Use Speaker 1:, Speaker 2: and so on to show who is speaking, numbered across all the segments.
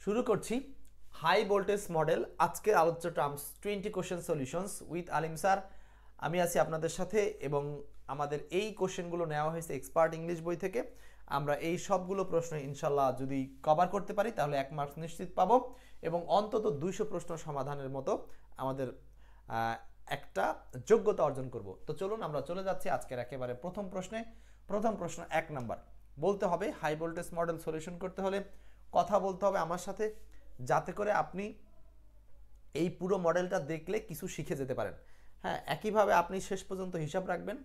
Speaker 1: শুরু করছি high voltage model. আজকের আলোচ্য terms 20 question solutions with Alim sir. আমি আছি আপনাদের সাথে এবং আমাদের এই কোশ্চেনগুলো নেওয়া হয়েছে এক্সপার্ট ইংলিশ বই থেকে। আমরা এই সবগুলো প্রশ্ন ইনশাল্লাহ যদি কভার করতে পারি তাহলে 1 মার্কস নিশ্চিত পাবো এবং অন্তত 200 প্রশ্ন সমাধানের মতো আমাদের একটা যোগ্যতা অর্জন করব। তো চলুন আমরা চলে যাচ্ছি আজকের একেবারে প্রথম প্রশ্নে। প্রথম প্রশ্ন 1 নাম্বার। বলতে হবে হাই ভোল্টেজ মডেল সলিউশন করতে হলে কথা বলতে হবে আমার সাথে, যাতে করে আপনি এই পুরো মডেলটা দেখলে কিছু শিখে যেতে পারেন। হ্যাঁ, একইভাবে আপনি শেষ পর্যন্ত হিসাব রাখবেন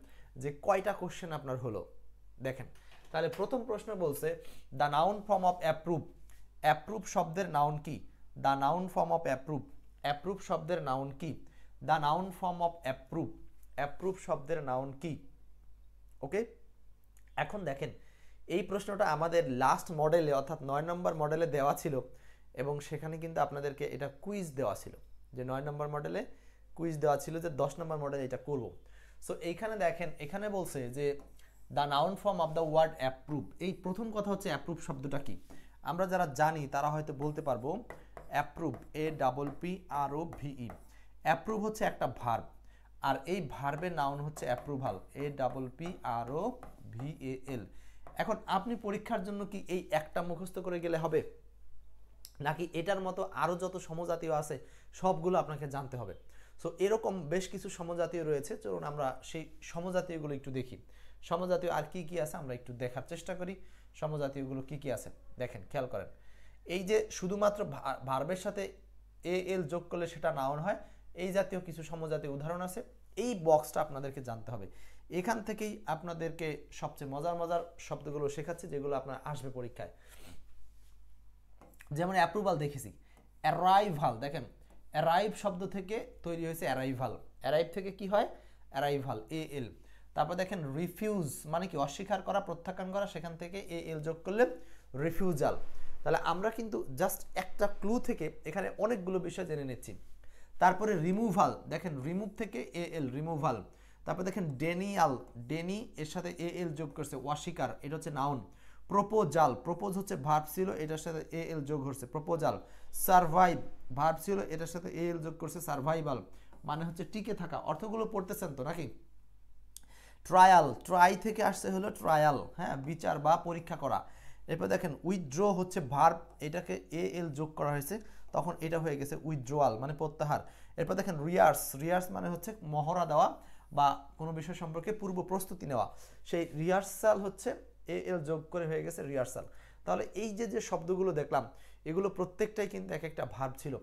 Speaker 1: যে কয়টা কোশ্চেন আপনার হলো। দেখেন, তাহলে প্রথম প্রশ্ন বলছে the noun form of approve. Approve শব্দের নাউন কি? The noun form of approve. Approve শব্দের নাউন কি? The noun form of approve. Approve শব্দের নাউন কি? ওকে, এখন দেখেন এই প্রশ্নটা আমাদের লাস্ট মডেলে অর্থাৎ 9 নম্বর মডেলে দেওয়া ছিল এবং সেখানে কিন্তু আপনাদেরকে এটা কুইজ দেওয়া ছিল, যে 9 নম্বর মডেলে কুইজ দেওয়া ছিল যে 10 নম্বর মডেলে এটা করব। সো এইখানে দেখেন, এখানে বলছে যে the noun form of the word approve. এই প্রথম কথা হচ্ছে অ্যাপ্রুভ শব্দটা কি? আমরা যারা জানি তারা হয়তো বলতে পারবো অ্যাপ্রুভ, APPROVE। অ্যাপ্রুভ হচ্ছে একটা ভার্ব, আর এই ভার্বের নাউন হচ্ছে অ্যাপ্রুভাল, APPROVAL। এখন আপনি পরীক্ষার জন্য কি এই একটা মুখস্থ করে গেলে হবে, নাকি এটার মতো আরও যত সমজাতীয় আছে সবগুলো আপনাকে জানতে হবে? সো এরকম বেশ কিছু সমজাতীয় রয়েছে, চলুন আমরা সেই সমজাতীয়গুলো একটু দেখি। সমজাতীয় আর কি কি আছে আমরা একটু দেখার চেষ্টা করি। সমজাতীয়গুলো কি কি আছে দেখেন, খেয়াল করেন। এই যে শুধুমাত্র ভার্বের সাথে AL যোগ করলে সেটা নাউন হয়, এই জাতীয় কিছু সমজাতীয় উদাহরণ আছে। এই বক্সটা আপনাদেরকে জানতে হবে। এখান থেকেই আপনাদেরকে সবচেয়ে মজার মজার শব্দগুলো শেখাচ্ছে, যেগুলো আপনার আসবে পরীক্ষায়। যেমন অ্যাপ্রুভাল দেখেছি, অ্যারাইভাল। দেখেন, অ্যারাইভ শব্দ থেকে তৈরি হয়েছে অ্যারাইভাল। অ্যারাইভ থেকে কি হয়? Arrival, AL। তারপর দেখেন রিফিউজ মানে কি? অস্বীকার করা, প্রত্যাখ্যান করা, সেখান থেকে AL যোগ করলে রিফিউজাল। তাহলে আমরা কিন্তু জাস্ট একটা ক্লু থেকে এখানে অনেকগুলো বিষয় জেনে নিচ্ছি। তারপরে রিমুভাল, দেখেন রিমুভ থেকে AL, রিমুভাল। তারপর দেখেন ডেনিয়াল, ডেনি এর সাথে AL যোগ করছে, অস্বীকার, এটা হচ্ছে নাউন। প্রপোজাল, প্রপোজ হচ্ছে ভার্ব ছিল, এটার সাথে AL যোগ হচ্ছে, প্রপোজাল। সারভাইভ, ভার্ব ছিল, এটার সাথে AL যোগ করছে, সারভাইভাল, মানে হচ্ছে টিকে থাকা। অর্থগুলো পড়তেছেন তো নাকি? ট্রায়াল, ট্রাই থেকে আসছে হলো ট্রায়াল, হ্যাঁ, বিচার বা পরীক্ষা করা। এরপর দেখেন উইথড্র হচ্ছে ভার্ব, এটাকে AL যোগ করা হয়েছে, তখন এটা হয়ে গেছে উইথড্রয়াল মানে প্রত্যাহার। এরপর দেখেন রিয়ার্স, রিয়ার্স মানে হচ্ছে মহড়া দেওয়া বা কোনো বিষয় সম্পর্কে পূর্ব প্রস্তুতি নেওয়া, সেই রিহার্সাল হচ্ছে AL যোগ করে হয়ে গেছে রিহার্সাল। তাহলে এই যে যে শব্দগুলো দেখলাম এগুলো প্রত্যেকটাই কিন্তু এক একটা ভার্ব ছিল,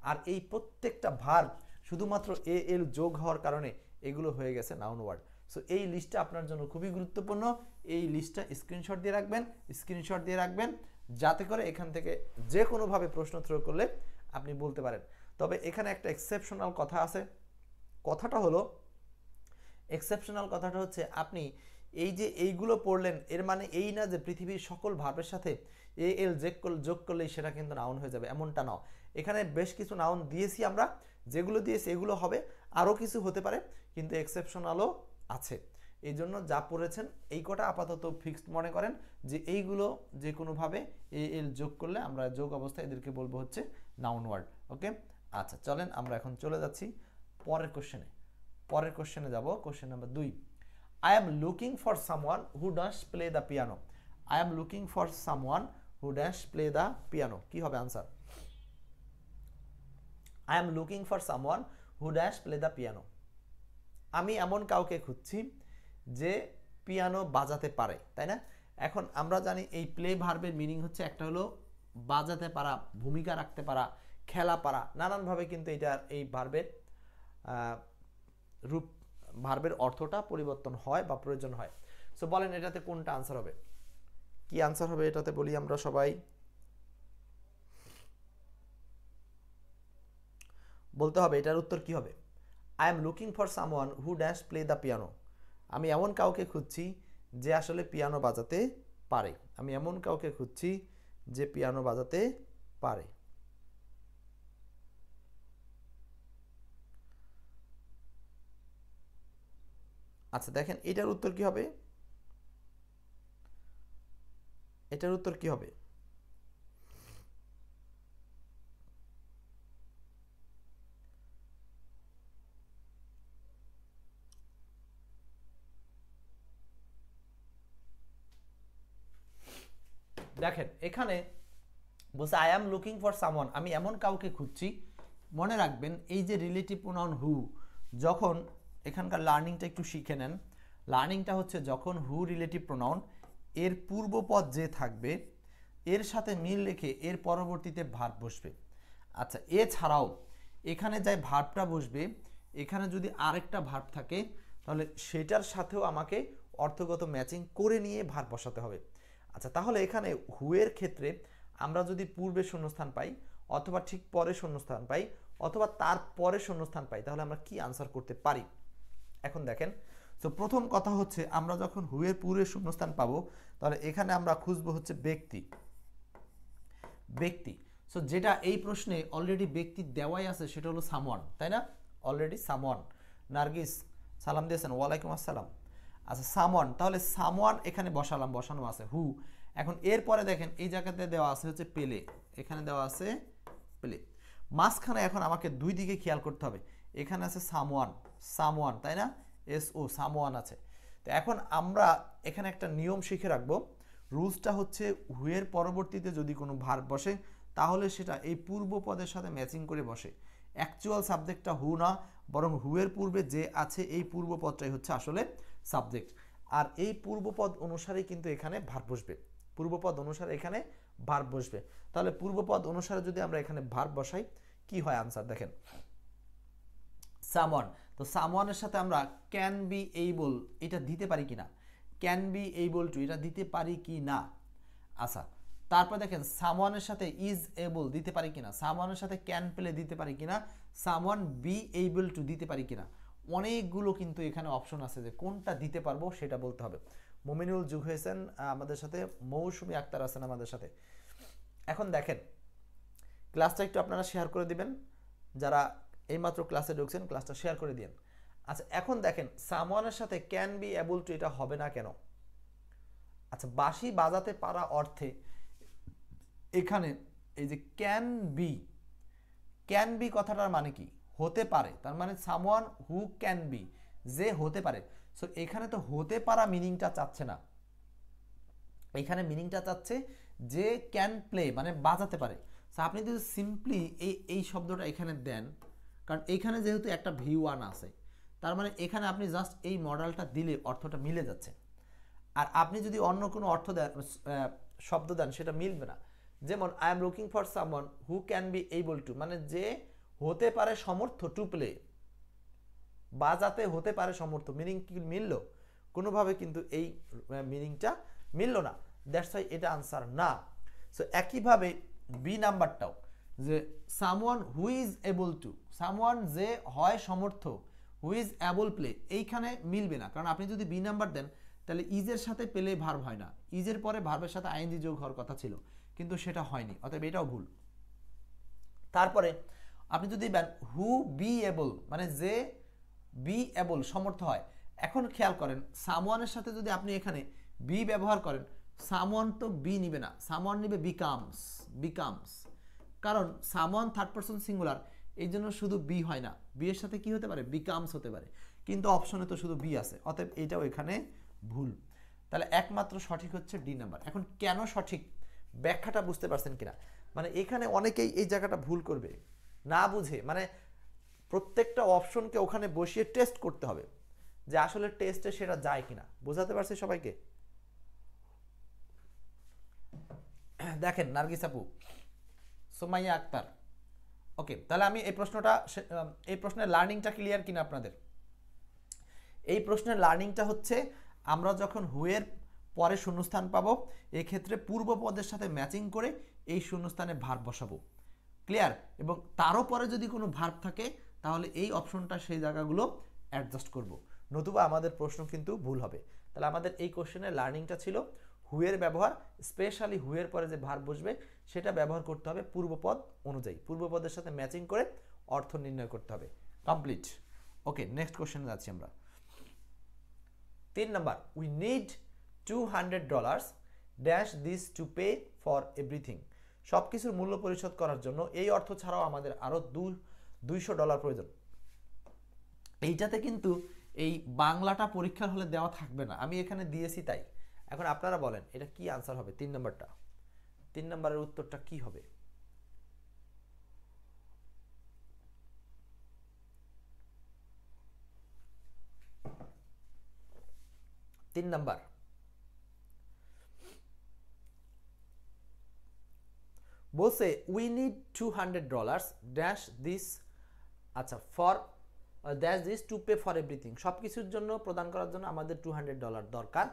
Speaker 1: আর এই প্রত্যেকটা ভার্ব শুধুমাত্র AL যোগ হওয়ার কারণে এগুলো হয়ে গেছে নাউন ওয়ার্ড। সো এই লিস্টটা আপনার জন্য খুবই গুরুত্বপূর্ণ। এই লিস্টটা স্ক্রিনশট দিয়ে রাখবেন, স্ক্রিনশট দিয়ে রাখবেন, যাতে করে এখান থেকে যে কোনোভাবে প্রশ্ন থ্রো করলে আপনি বলতে পারেন। তবে এখানে একটা এক্সেপশনাল কথা আছে। কথাটা হলো, এক্সেপশনাল কথাটা হচ্ছে আপনি এই যে এইগুলো পড়লেন এর মানে এই না যে পৃথিবীর সকল ভার্বের সাথে AL যোগ করলেই সেটা কিন্তু নাউন হয়ে যাবে, এমনটা নাও। এখানে বেশ কিছু নাউন দিয়েছি আমরা, যেগুলো দিয়েছি এগুলো হবে, আরও কিছু হতে পারে, কিন্তু এক্সেপশনালও আছে। এই জন্য যা পড়েছেন এই কটা আপাতত ফিক্সড মনে করেন, যে এইগুলো যে কোনোভাবে AL যোগ করলে আমরা যোগ অবস্থায় এদেরকে বলবো হচ্ছে নাউন ওয়ার্ড। ওকে, আচ্ছা চলেন আমরা এখন চলে যাচ্ছি পরের কোশ্চেনে। পরের কোশ্চেনে যাব, question number 2। I am looking for someone who does play the piano. I am looking for someone who does play the piano. কি হবে answer? I am looking for someone who does play the piano. আমি এমন কাউকে খুঁজছি যে piano বাজাতে পারে, তাই না? এখন আমরা জানি এই প্লে ভার্বের মিনিং হচ্ছে একটা হলো বাজাতে পারা, ভূমিকা রাখতে পারা, খেলা পারা, নানানভাবে কিন্তু এটা এই ভার্বের রূপ, ভার্বের অর্থটা পরিবর্তন হয় বা প্রয়োজন হয়। সো বলেন এটাতে কোনটা আনসার হবে? কি আনসার হবে এটাতে বলি আমরা সবাই, বলতে হবে এটার উত্তর কি হবে। I am looking for someone who dash play the piano. আমি এমন কাউকে খুঁজছি যে আসলে পিয়ানো বাজাতে পারে। আমি এমন কাউকে খুঁজছি যে পিয়ানো বাজাতে পারে। আচ্ছা দেখেন এটার উত্তর কি হবে? এটার উত্তর কি হবে? দেখেন এখানে বলছে I am looking for someone, আমি এমন কাউকে খুঁজছি। মনে রাখবেন এই যে রিলেটিভ প্রোনাউন হু, যখন এখানকার লার্নিংটা একটু শিখে নেন। লার্নিংটা হচ্ছে যখন হু রিলেটিভ প্রোনাউন এর পূর্বপদ যে থাকবে এর সাথে মিল রেখে এর পরবর্তীতে ভার্ব বসবে। আচ্ছা, এছাড়াও এখানে যে ভার্বটা বসবে এখানে যদি আরেকটা ভার্ব থাকে তাহলে সেটার সাথেও আমাকে অর্থগত ম্যাচিং করে নিয়ে ভার্ব বসাতে হবে। আচ্ছা, তাহলে এখানে হুয়ের ক্ষেত্রে আমরা যদি পূর্বে শূন্যস্থান পাই অথবা ঠিক পরে শূন্যস্থান পাই অথবা তার পরে শূন্যস্থান পাই তাহলে আমরা কি আনসার করতে পারি। এখন দেখেন, তো প্রথম কথা হচ্ছে আমরা যখন হুয়ের পূর্বে শূন্যস্থান পাবো তাহলে এখানে আমরা খুঁজবো হচ্ছে ব্যক্তি। ব্যক্তি, সো যেটা এই প্রশ্নে অলরেডি ব্যক্তি দেওয়াই আছে সেটা হলো সামওয়ান, তাই না? Already someone. নার্গিস সালাম দিয়েছেন, ওয়ালাইকুম আসসালাম। আচ্ছা, সামওয়ান, তাহলে সামওয়ান এখানে বসানো আছে হু। এখন এরপরে দেখেন এই জায়গাতে দেওয়া আছে হচ্ছে পেলে, এখানে দেওয়া আছে পেলে। মাঝখানে এখন আমাকে দুই দিকে খেয়াল করতে হবে, এখানে আছে সামওয়ান, তাই না? সামওয়ান আছে। তো এখন আমরা এখানে একটা নিয়ম শিখে রাখবো। রুলসটা হচ্ছে হুয়ের পরবর্তীতে যদি কোনো ভার্ব বসে তাহলে সেটা এই পূর্ব পদের সাথে ম্যাচিং করে বসে। অ্যাকচুয়াল সাবজেক্টটা হু না, বরং হুয়ের পূর্বে যে আছে এই পূর্ব পদটাই হচ্ছে আসলে সাবজেক্ট। আর এই পূর্বপদ অনুসারেই কিন্তু এখানে ভার্ব বসবে, পূর্বপদ অনুসারে এখানে ভার্ব বসবে। তাহলে পূর্বপদ অনুসারে যদি আমরা এখানে ভার্ব বসাই কি হয় আনসার দেখেন, সামওয়ান। তো সামওয়ানের সাথে আমরা ক্যান বি এইবল এটা দিতে পারি কিনা, ক্যান বি এইবল টু এটা দিতে পারি কি না। আচ্ছা, তারপর দেখেন সামওয়ানের সাথে ইজ এবল দিতে পারি কিনা, সামওয়ানের সাথে ক্যান প্লে দিতে পারি কিনা, সামওয়ান বি এইবল টু দিতে পারি কিনা। অনেকগুলো কিন্তু এখানে অপশন আছে যে কোনটা দিতে পারবো সেটা বলতে হবে। মুমিনুল যুগ হয়েছেন আমাদের সাথে, মৌসুমী আক্তার আছেন আমাদের সাথে। এখন দেখেন ক্লাসটা একটু আপনারা শেয়ার করে দিবেন, যারা এইমাত্র ক্লাসে ঢুকছেন ক্লাসটা শেয়ার করে দিন। আচ্ছা, এখন দেখেন সামওয়ানের সাথে ক্যান বি এবল টু এটা হবে না কেন? আচ্ছা, বাঁশি বাজাতে পারা অর্থে এখানে এই যে ক্যান বি কথাটার মানে কি? হতে পারে, তার মানে সামওয়ান হু ক্যান বি, যে হতে পারে। সো এখানে তো হতে পারা মিনিংটা চাচ্ছে না, এখানে মিনিংটা চাচ্ছে যে ক্যান প্লে মানে বাজাতে পারে। সো আপনি যদি সিম্পলি এই শব্দটা এখানে দেন, কারণ এখানে যেহেতু একটা V1 আছে তার মানে এখানে আপনি জাস্ট এই মডেলটা দিলে অর্থটা মিলে যাচ্ছে। আর আপনি যদি অন্য কোনো অর্থ দেন শব্দ দেন সেটা মিলবে না। যেমন I am looking for someone who can be able to, মানে যে হতে পারে সমর্থ টু প্লে, বাজাতে হতে পারে সমর্থ, মিনিং কি মিললো? কোনোভাবে কিন্তু এই মিনিংটা মিললো না, দ্যাটস ওয়াই এটা আনসার না। সো একইভাবে বি নাম্বারটাও যে someone who is able to, someone যে হয় সমর্থ, হু ইজ এবল প্লে, এইখানে মিলবে না। কারণ আপনি যদি বি নাম্বার দেন তাহলে ইজের সাথে পেলে ভার্ব হয় না, ইজের পরে ভার্বের সাথে আইএনজি যোগ হওয়ার কথা ছিল কিন্তু সেটা হয়নি, অতএব এটাও ভুল। তারপরে আপনি যদি দেন হু বি এবল মানে যে বি এবল সমর্থ হয়। এখন খেয়াল করেন সামওয়ানের সাথে যদি আপনি এখানে বি ব্যবহার করেন, সামওয়ান তো বি নিবে না, সামওয়ান নিবে বিকামস, কারণ সামওয়ান থার্ড পারসন সিঙ্গুলার, এই জন্য শুধু বি হয় না, বি এর সাথে কি হতে পারে? বিকামস হতে পারে, কিন্তু অপশনে তো শুধু বি আছে, অতএব এটাও এখানে ভুল। তাহলে একমাত্র সঠিক হচ্ছে ডি নাম্বার। এখন কেন সঠিক ব্যাখ্যাটা বুঝতে পারছেন কিনা? মানে এখানে অনেকেই এই জায়গাটা ভুল করবে না বুঝে, মানে প্রত্যেকটা অপশনকে ওখানে বসিয়ে টেস্ট করতে হবে যে আসলে টেস্টে সেটা যায় কিনা। বোঝাতে পারছি সবাইকে? দেখেন নার্গিস আপু, সোমাইয়া আক্তার, ওকে। তাহলে আমি এই প্রশ্নের লার্নিংটা ক্লিয়ার কিনা আপনাদের? এই প্রশ্নের লার্নিংটা হচ্ছে আমরা যখন হুয়ের পরে শূন্যস্থান পাবো এক্ষেত্রে পূর্ব পদের সাথে ম্যাচিং করে এই শূন্যস্থানে ভার্ব বসাবো, ক্লিয়ার? এবং তারও পরে যদি কোনো ভার্ব থাকে তাহলে এই অপশনটা সেই জায়গাগুলো অ্যাডজাস্ট করব, নতুবা আমাদের প্রশ্ন কিন্তু ভুল হবে। তাহলে আমাদের এই কোশ্চেনের লার্নিংটা ছিল হুয়ের ব্যবহার, স্পেশালি হুয়ের পরে যে ভার্ব বসবে সেটা ব্যবহার করতে হবে পূর্বপদ অনুযায়ী, পূর্বপদের সাথে ম্যাচিং করে অর্থ নির্ণয় করতে হবে। কমপ্লিট। ওকে, নেক্সট কোশ্চেনে যাচ্ছি আমরা। 3 number, we need $200 dash this to pay for everything. সব কিছুর মূল্য পরিশোধ করার জন্য এই অর্থ ছাড়াও আমাদের আরও $200 প্রয়োজন। এইটাতে কিন্তু এই বাংলাটা পরীক্ষার হলে দেওয়া থাকবে না, আমি এখানে দিয়েছি তাই। এখন আপনারা বলেন এটা কি আনসার হবে? 3 নাম্বারটা 3 নম্বরের উত্তরটা কি হবে? 3 নাম্বার, বলছে উই নিড $200 ড্যাশ দিস, আচ্ছা ফর দ্যাশ this to pay for everything, সব কিছুর জন্য প্রদান করার জন্য আমাদের $200 দরকার।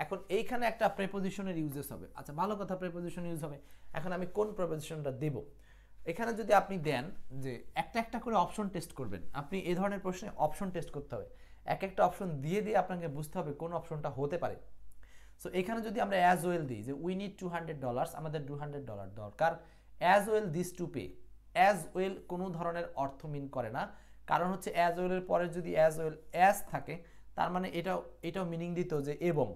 Speaker 1: এখন এইখানে একটা প্রেপোজিশনের ইউজেস হবে। আচ্ছা ভালো কথা, প্রেপোজিশন ইউজ হবে। এখন আমি কোন প্রেপোজিশনটা দেব? এখানে যদি আপনি দেন যে একটা একটা করে অপশন টেস্ট করবেন, আপনি এই ধরনের প্রশ্নে অপশন টেস্ট করতে হবে, এক একটা অপশন দিয়ে দিয়ে আপনাকে বুঝতে হবে কোন অপশনটা হতে পারে। সো এখানে যদি আমরা অ্যাজ ওয়েল দিই যে উই নিড $200, আমাদের $200 দরকার, as well this to pay, as well কোনো ধরনের অর্থ মিন করে না, কারণ হচ্ছে অ্যাজ ওয়েলের পরে যদি অ্যাজ ওয়েল অ্যাজ থাকে তার মানে এটাও মিনিং দিত যে এবং,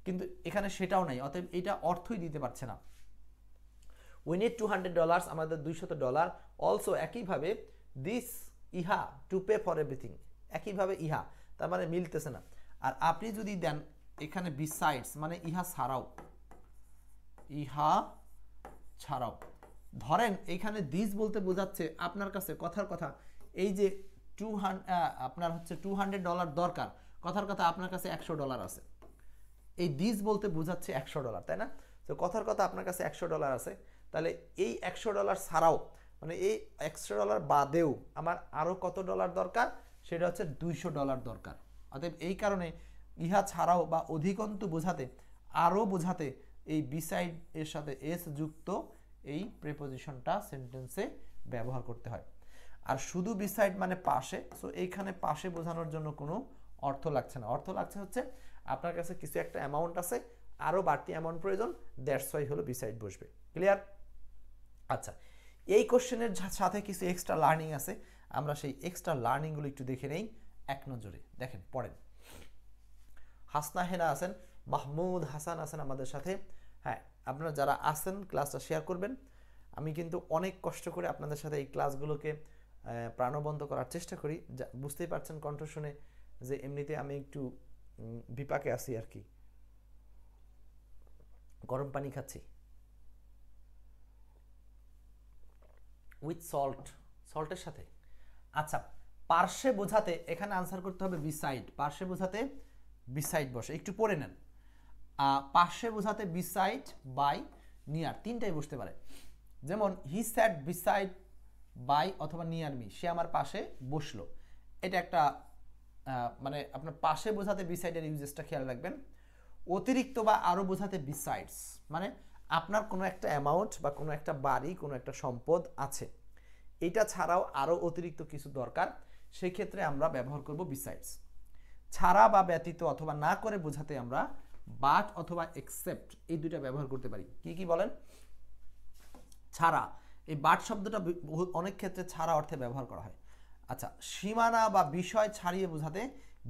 Speaker 1: কিন্তু এখানে সেটাও নাই, অতএব এটা অর্থই দিতে পারছে না। উই নিড $200, আমাদের $200, অলসো একইভাবে দিস ইহা টু পে ফর এভরিথিং, একইভাবে ইহা, তার মানে মিলতেছে না। আর আপনি যদি দেন এখানে বিসাইডস মানে ইহা ছাড়াও, ইহা ছাড়াও, ধরেন এখানে দিস বলতে বোঝাচ্ছে আপনার কাছে কথার কথা এই যে আপনার হচ্ছে $200 দরকার, কথার কথা আপনার কাছে $100 আছে, এই দিস বলতে বোঝাচ্ছে $100, তাই না? তো কথার কথা আপনার কাছে $100 আছে, তাহলে এই $100 ছাড়াও মানে এই $100 বাদেও আমার আরো কত ডলার দরকার, সেটা হচ্ছে $200 দরকার। অতএব এই কারণে ইহা ছাড়াও বা অধিকন্তু বোঝাতে, আরো বোঝাতে এই বিসাইড এর সাথে এস যুক্ত এই প্রিপোজিশনটা সেন্টেন্সে ব্যবহার করতে হয়। আর শুধু বিসাইড মানে পাশে, সো এইখানে পাশে বোঝানোর জন্য কোনো অর্থ লাগছে না, অর্থ লাগছে হচ্ছে আপনার কাছে কিছু একটা অ্যামাউন্ট আছে, আরো বাড়তি অ্যামাউন্ট প্রয়োজন, দ্যাটস ওয়াই হলো বিসাইড বসবে। ক্লিয়ার? আচ্ছা, এই কোশ্চেনের সাথে কিছু এক্সট্রা লার্নিং আছে, আমরা সেই এক্সট্রা লার্নিংগুলো একটু দেখে নেই এক নজরে। দেখেন পড়েন, হাসনা হেনা আছেন, মাহমুদ হাসান আছেন আমাদের সাথে। হ্যাঁ, আপনারা যারা আছেন ক্লাসটা শেয়ার করবেন। আমি কিন্তু অনেক কষ্ট করে আপনাদের সাথে এই ক্লাসগুলোকে প্রাণবন্ত করার চেষ্টা করি, বুঝতেই পারছেন কণ্ঠ শুনে যে এমনিতে আমি একটু বিপাকে আছি আর কি, গরম পানি খাচ্ছি উইথ সল্ট, সল্টের সাথে। আচ্ছা, পার্শ্বে বোঝাতে এখানে আনসার করতে হবে বিসাইড, পার্শ্বে বোঝাতে বিসাইড বসে, একটু পড়ে নেন। পার্শ্বে বোঝাতে বিসাইড, বাই, নিয়ার, তিনটাই বসতে পারে। যেমন হি স্যাট বিসাইড বাই অথবা নিয়ার মি, সে আমার পাশে বসলো, এটা একটা মানে আপনার পাশে বোঝাতে বিসাইডের ইউজেসটা খেয়াল রাখবেন। অতিরিক্ত বা আরো বোঝাতে বিসাইডস মানে আপনার কোনো একটা অ্যামাউন্ট বা কোনো একটা বাড়ি, কোনো একটা সম্পদ আছে, এটা ছাড়াও আরো অতিরিক্ত কিছু দরকার, সেই ক্ষেত্রে আমরা ব্যবহার করব বিসাইডস। ছাড়া বা ব্যতীত অথবা না করে বোঝাতে আমরা বাট অথবা এক্সেপ্ট, এই দুইটা ব্যবহার করতে পারি। কি কি বলেন? ছাড়া, এই বাট শব্দটা অনেক ক্ষেত্রে ছাড়া অর্থে ব্যবহার করা হয়। আচ্ছা, সীমানা বা বিষয় ছাড়িয়ে বোঝাতে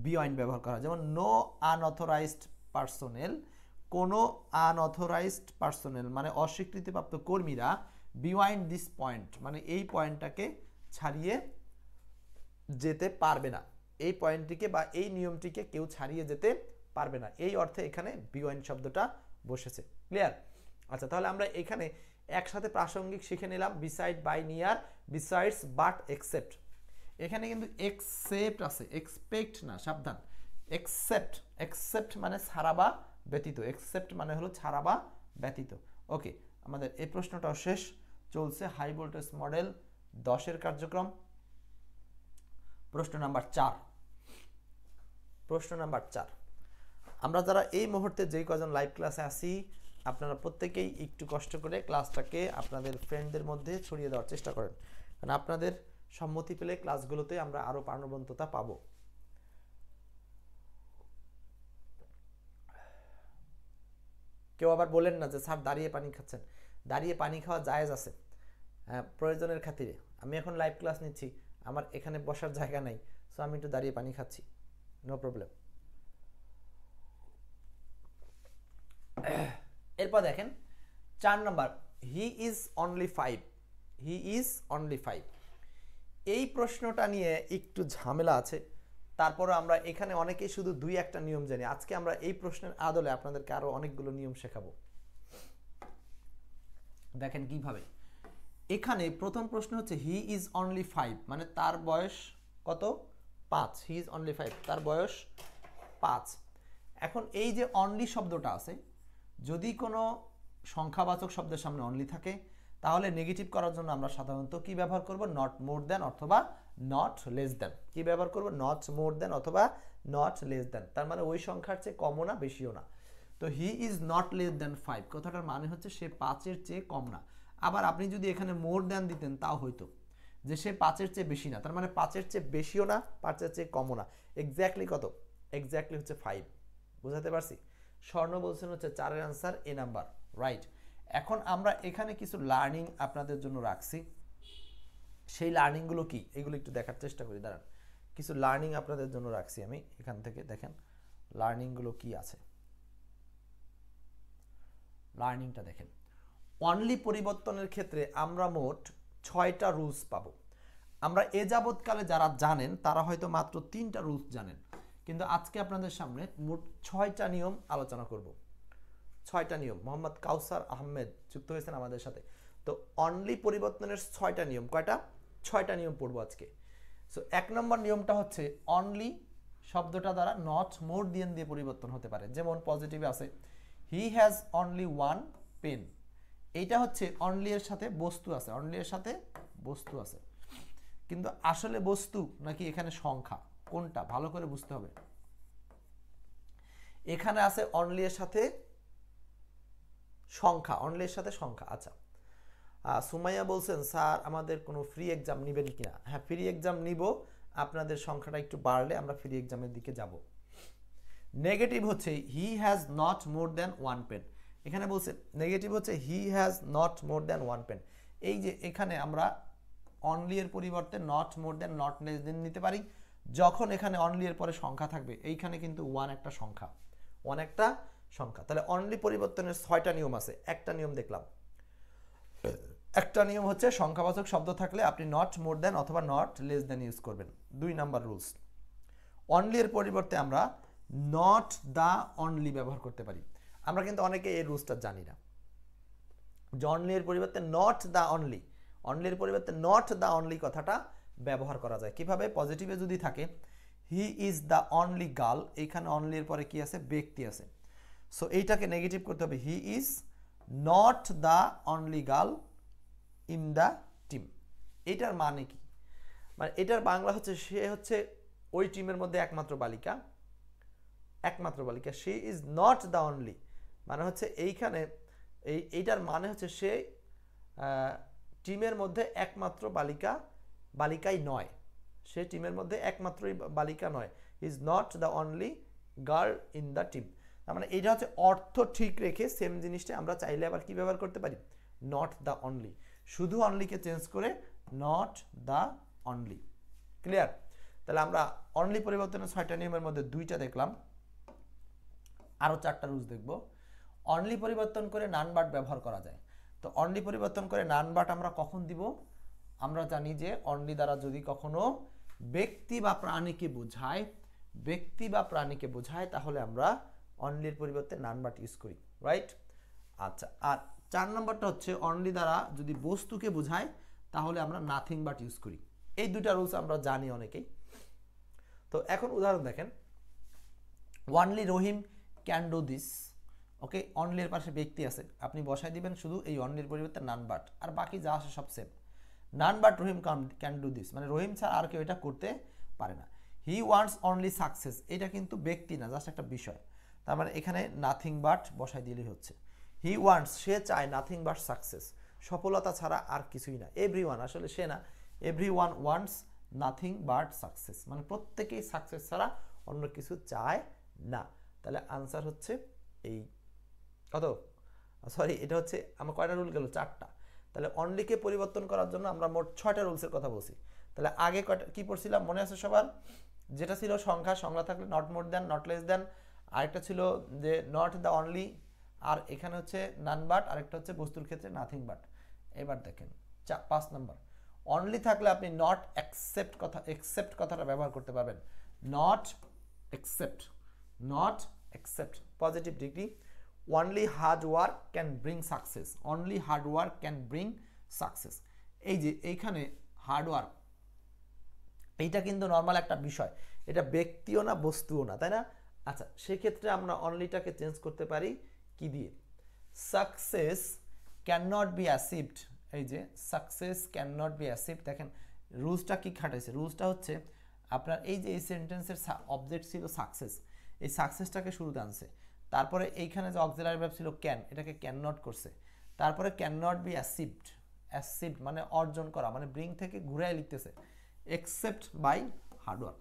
Speaker 1: বিওয়াইন ব্যবহার করা হয়, যেমন নো আনঅথরাইজড পার্সোনেল, কোনো আনঅথরাইজড পার্সোনেল মানে অস্বীকৃতিপ্রাপ্ত কর্মীরা বিওয়াইন দিস পয়েন্ট মানে এই পয়েন্টটাকে ছাড়িয়ে যেতে পারবে না, এই পয়েন্টটিকে বা এই নিয়মটিকে কেউ ছাড়িয়ে যেতে পারবে না, এই অর্থে এখানে বিওয়াইন শব্দটা বসেছে। ক্লিয়ার? আচ্ছা, তাহলে আমরা এখানে একসাথে প্রাসঙ্গিক শিখে নিলাম beside, by, near, besides, but, except. এখানে কিন্তু এক্সেপ্ট আছে, এক্সপেক্ট না, সাবধান। এক্সেপ্ট, এক্সেপ্ট মানে ছাড়া বা ব্যতীত, এক্সেপ্ট মানে হলো ছাড়া বা ব্যতীত। ওকে, আমাদের এই প্রশ্নটাও শেষ, চলছে হাই ভোল্টেজ মডেল 10-এর কার্যক্রম। প্রশ্ন নাম্বার 4, প্রশ্ন নাম্বার 4, আমরা যারা এই মুহূর্তে যেই কজন লাইভ ক্লাসে আছি, আপনারা প্রত্যেকেই একটু কষ্ট করে ক্লাসটাকে আপনাদের ফ্রেন্ডদের মধ্যে ছড়িয়ে দেওয়ার চেষ্টা করেন, কারণ আপনাদের সম্মতি পেলে ক্লাসগুলোতে আমরা আরো প্রাণবন্ততা পাবো। কেউ আবার বলেন না যে স্যার দাঁড়িয়ে পানি খাচ্ছেন, দাঁড়িয়ে পানি খাওয়া জায়েজ আছে, হ্যাঁ প্রয়োজনের খাতিরে। আমি এখন লাইভ ক্লাস নিচ্ছি, আমার এখানে বসার জায়গা নাই, সো আমি একটু দাঁড়িয়ে পানি খাচ্ছি, নো প্রবলেম। এরপর দেখেন 4 নম্বর, he is only 5, he is only 5। এই প্রশ্নটা নিয়ে একটু ঝামেলা আছে, তারপরে আমরা এখানে অনেকেই শুধু 2-1টা নিয়ম জানি, আজকে আমরা এই প্রশ্নের আদলে আপনাদেরকে আরো অনেকগুলো নিয়ম শেখাবো। দেখেন কিভাবে, এখানে প্রথম প্রশ্ন হচ্ছে হি ইজ অনলি 5, মানে তার বয়স কত? 5। হি ইজ অনলি 5, তার বয়স 5। এখন এই যে অনলি শব্দটা আছে, যদি কোনো সংখ্যাবাচক শব্দের সামনে অনলি থাকে তাহলে নেগেটিভ করার জন্য আমরা সাধারণত কি ব্যবহার করব? নট মোর দ্যান অথবা নট লেস দ্যান। কি ব্যবহার করব? নট মোর দ্যান অথবা নট লেস দ্যান। তার মানে ওই সংখ্যার চেয়ে কমও না বেশিও না। তো he is not less than 5 কথাটার মানে হচ্ছে সে 5-এর চেয়ে কম না। আবার আপনি যদি এখানে মোর দ্যান দিতেন তাও হইতো, যে সে 5-এর চেয়ে বেশি না, তার মানে 5-এর চেয়ে বেশিও না 5-এর চেয়ে কমও না। এক্স্যাক্টলি কত? এক্স্যাক্টলি হচ্ছে 5। বুঝাতে পারছি? স্বর্ণ বলছেন হচ্ছে 4-এর আনসার এ নাম্বার, রাইট। এখন আমরা এখানে কিছু লার্নিং আপনাদের জন্য রাখছি, সেই লার্নিংগুলো কি এগুলো একটু দেখার চেষ্টা করি। দাঁড়ান, কিছু লার্নিং আপনাদের জন্য রাখছি আমি এখান থেকে, দেখেন লার্নিংগুলো কি আছে। লার্নিংটা দেখেন, অনলি পরিবর্তনের ক্ষেত্রে আমরা মোট 6টা রুলস পাবো। আমরা এ যাবৎকালে যারা জানেন তারা হয়তো মাত্র 3টা রুলস জানেন, কিন্তু আজকে আপনাদের সামনে মোট 6টা নিয়ম আলোচনা করব। 6টা নিয়ম। মোহাম্মদ কাউসার আহমেদ যুক্ত হয়েছেন আমাদের সাথে। তো অনলি পরিবর্তনের 6টা নিয়ম, কয়টা? 6টা নিয়ম পড়বো আজকে। সো 1 নম্বর নিয়মটা হচ্ছে অনলি শব্দটা দ্বারা নট মোর দিয়ে পরিবর্তন হতে পারে। যেমন পজিটিভে আছে হি হ্যাজ অনলি 1 পেন, এইটা হচ্ছে অনলি এর সাথে বস্তু আছে, অনলি এর সাথে বস্তু আছে, কিন্তু আসলে বস্তু নাকি এখানে সংখ্যা কোনটা ভালো করে বুঝতে হবে। এখানে আছে অনলি এর সাথে সংখ্যা, অনলি এর সাথে সংখ্যা। আচ্ছা, সুমাইয়া বলছেন স্যার আমাদের কোনো ফ্রি এক্সাম নেবেন কিনা? হ্যাঁ, ফ্রি এক্সাম নিব, আপনাদের সংখ্যাটা একটু বাড়লে আমরা ফ্রি এক্সামের দিকে যাব। নেগেটিভ হচ্ছে he has not more than 1 pen, এখানে বলছে নেগেটিভ হচ্ছে he has not more than 1 pen. এই যে এখানে আমরা অনলি এর পরিবর্তে not more than not less than নিতে পারি যখন এখানে অনলি এর পরে সংখ্যা থাকবে। এইখানে কিন্তু 1 একটা সংখ্যা, 1 একটা সংখ্যা। তাহলে অনলি পরিবর্তনের 6টা নিয়ম আছে, একটা নিয়ম দেখলাম। একটা নিয়ম হচ্ছে সংখ্যাবাচক শব্দ থাকলে আপনি নট মোর দ্যান অথবা নট লেস দ্যান ইউজ করবেন। 2 নাম্বার রুলস, অনলি এর পরিবর্তে আমরা নট দা অনলি ব্যবহার করতে পারি। আমরা কিন্তু অনেকে এই রুলসটা জানি না যে অনলি এর পরিবর্তে নট দা অনলি, অনলি এর পরিবর্তে নট দা অনলি কথাটা ব্যবহার করা যায় কিভাবে। পজিটিভে যদি থাকে he is the only girl, এইখানে অনলি এর পরে কি আছে? ব্যক্তি আছে। সো এইটাকে নেগেটিভ করতে হবে he is not the only girl in the team. এটার মানে কি? মানে এটার বাংলা হচ্ছে সে হচ্ছে ওই টিমের মধ্যে একমাত্র বালিকা, একমাত্র বালিকা। She is not the only, মানে হচ্ছে এইখানে এইটার মানে হচ্ছে সে টিমের মধ্যে একমাত্র বালিকা, বালিকাই নয়, সে টিমের মধ্যে একমাত্রই বালিকা নয়। Is not the only girl in the team. তার মানে এইটা হচ্ছে অর্থ ঠিক রেখে সেম জিনিসটা আমরা চাইলে আবার কি ব্যবহার করতে পারি? নট দ্য অনলি, শুধু অনলিকে চেঞ্জ করে নট দ্য অনলি। ক্লিয়ার? তাহলে আমরা অনলি পরিবর্তনের 6টা নিয়মের মধ্যে 2টা দেখলাম, আরও 4টা রুলস দেখব। অনলি পরিবর্তন করে নান বাট ব্যবহার করা যায়। তো অনলি পরিবর্তন করে নান বাট আমরা কখন দিব? আমরা জানি যে অনলি দ্বারা যদি কখনো ব্যক্তি বা প্রাণীকে বোঝায়, ব্যক্তি বা প্রাণীকে বোঝায় তাহলে আমরা অনলির পরিবর্তে নান বাট ইউজ করি, রাইট? আচ্ছা, আর 4 নম্বরটা হচ্ছে অনলি দ্বারা যদি বস্তুকে বোঝায় তাহলে আমরা নাথিং বাট ইউজ করি। এই 2টা রুলস আমরা জানি অনেকেই। তো এখন উদাহরণ দেখেন, only Rahim can do this. Okay, অনলির পাশে ব্যক্তি আছে, আপনি বসাই দিবেন শুধু এই অনলির পরিবর্তে নান বাট, আর বাকি যা আসে সব same. None but Rahim can do this, মানে রহিম ছাড়া আর কেউ এটা করতে পারে না। হি ওয়ান্টস অনলি সাকসেস, এটা কিন্তু ব্যক্তি না, জাস্ট একটা বিষয়। তার মানে এখানে নাথিং বাট বসাই দিলেই হচ্ছে। হি ওয়ান্টস, সে চায়, নাথিং বাট সাকসেস, সফলতা ছাড়া আর কিছুই না। এভরিওয়ান, আসলে সে না, everyone wants nothing but success, মানে প্রত্যেকেই সাকসেস ছাড়া অন্য কিছু চায় না। তাহলে আনসার হচ্ছে এই কত, সরি এটা হচ্ছে আমার কয়টা রুল গেল? 4টা। তাহলে অনলিকে পরিবর্তন করার জন্য আমরা মোট 6টা রুলসের কথা বলছি। তাহলে আগে কয়টা কি পড়ছিলাম মনে আছে সবার? যেটা ছিল সংখ্যা, সংখ্যা থাকলে not more than, not less than, আরেকটা ছিল যে নট দ্য অনলি, আর এখানে হচ্ছে নান বাট, আরেকটা হচ্ছে বস্তুর ক্ষেত্রে নাথিং বাট। এবার দেখেন 5 নম্বর, অনলি থাকলে আপনি নট অ্যাকসেপ্ট কথা, অ্যাকসেপ্ট কথাটা ব্যবহার করতে পারবেন। Not accept, not accept positive degree, only hard work can bring success, only hard work can bring success. এই যে এইখানে হার্ড ওয়ার্ক, এইটা কিন্তু নর্মাল একটা বিষয়, এটা ব্যক্তিও না বস্তুও না, তাই না? আচ্ছা, সেক্ষেত্রে আমরা অনলিটাকে চেঞ্জ করতে পারি কি দিয়ে? Success can not be achieved, এই যে success can not be achieved, দেখেন রুলসটা কি খাটাইছে, রুলসটা হচ্ছে আপনার এই যে এই সেন্টেন্সের অবজেক্ট ছিল সাকসেস, এই সাকসেসটাকে শুরুতে আনছে, তারপরে এইখানে যে অক্সিলারি ভার্ব ছিল ক্যান, এটাকে ক্যান নট করছে, তারপরে can not be achieved, achieved মানে অর্জন করা, মানে ব্রিং থেকে ঘুরাই লিখতেছে এক্সেপ্ট বাই হার্ডওয়ার্ক।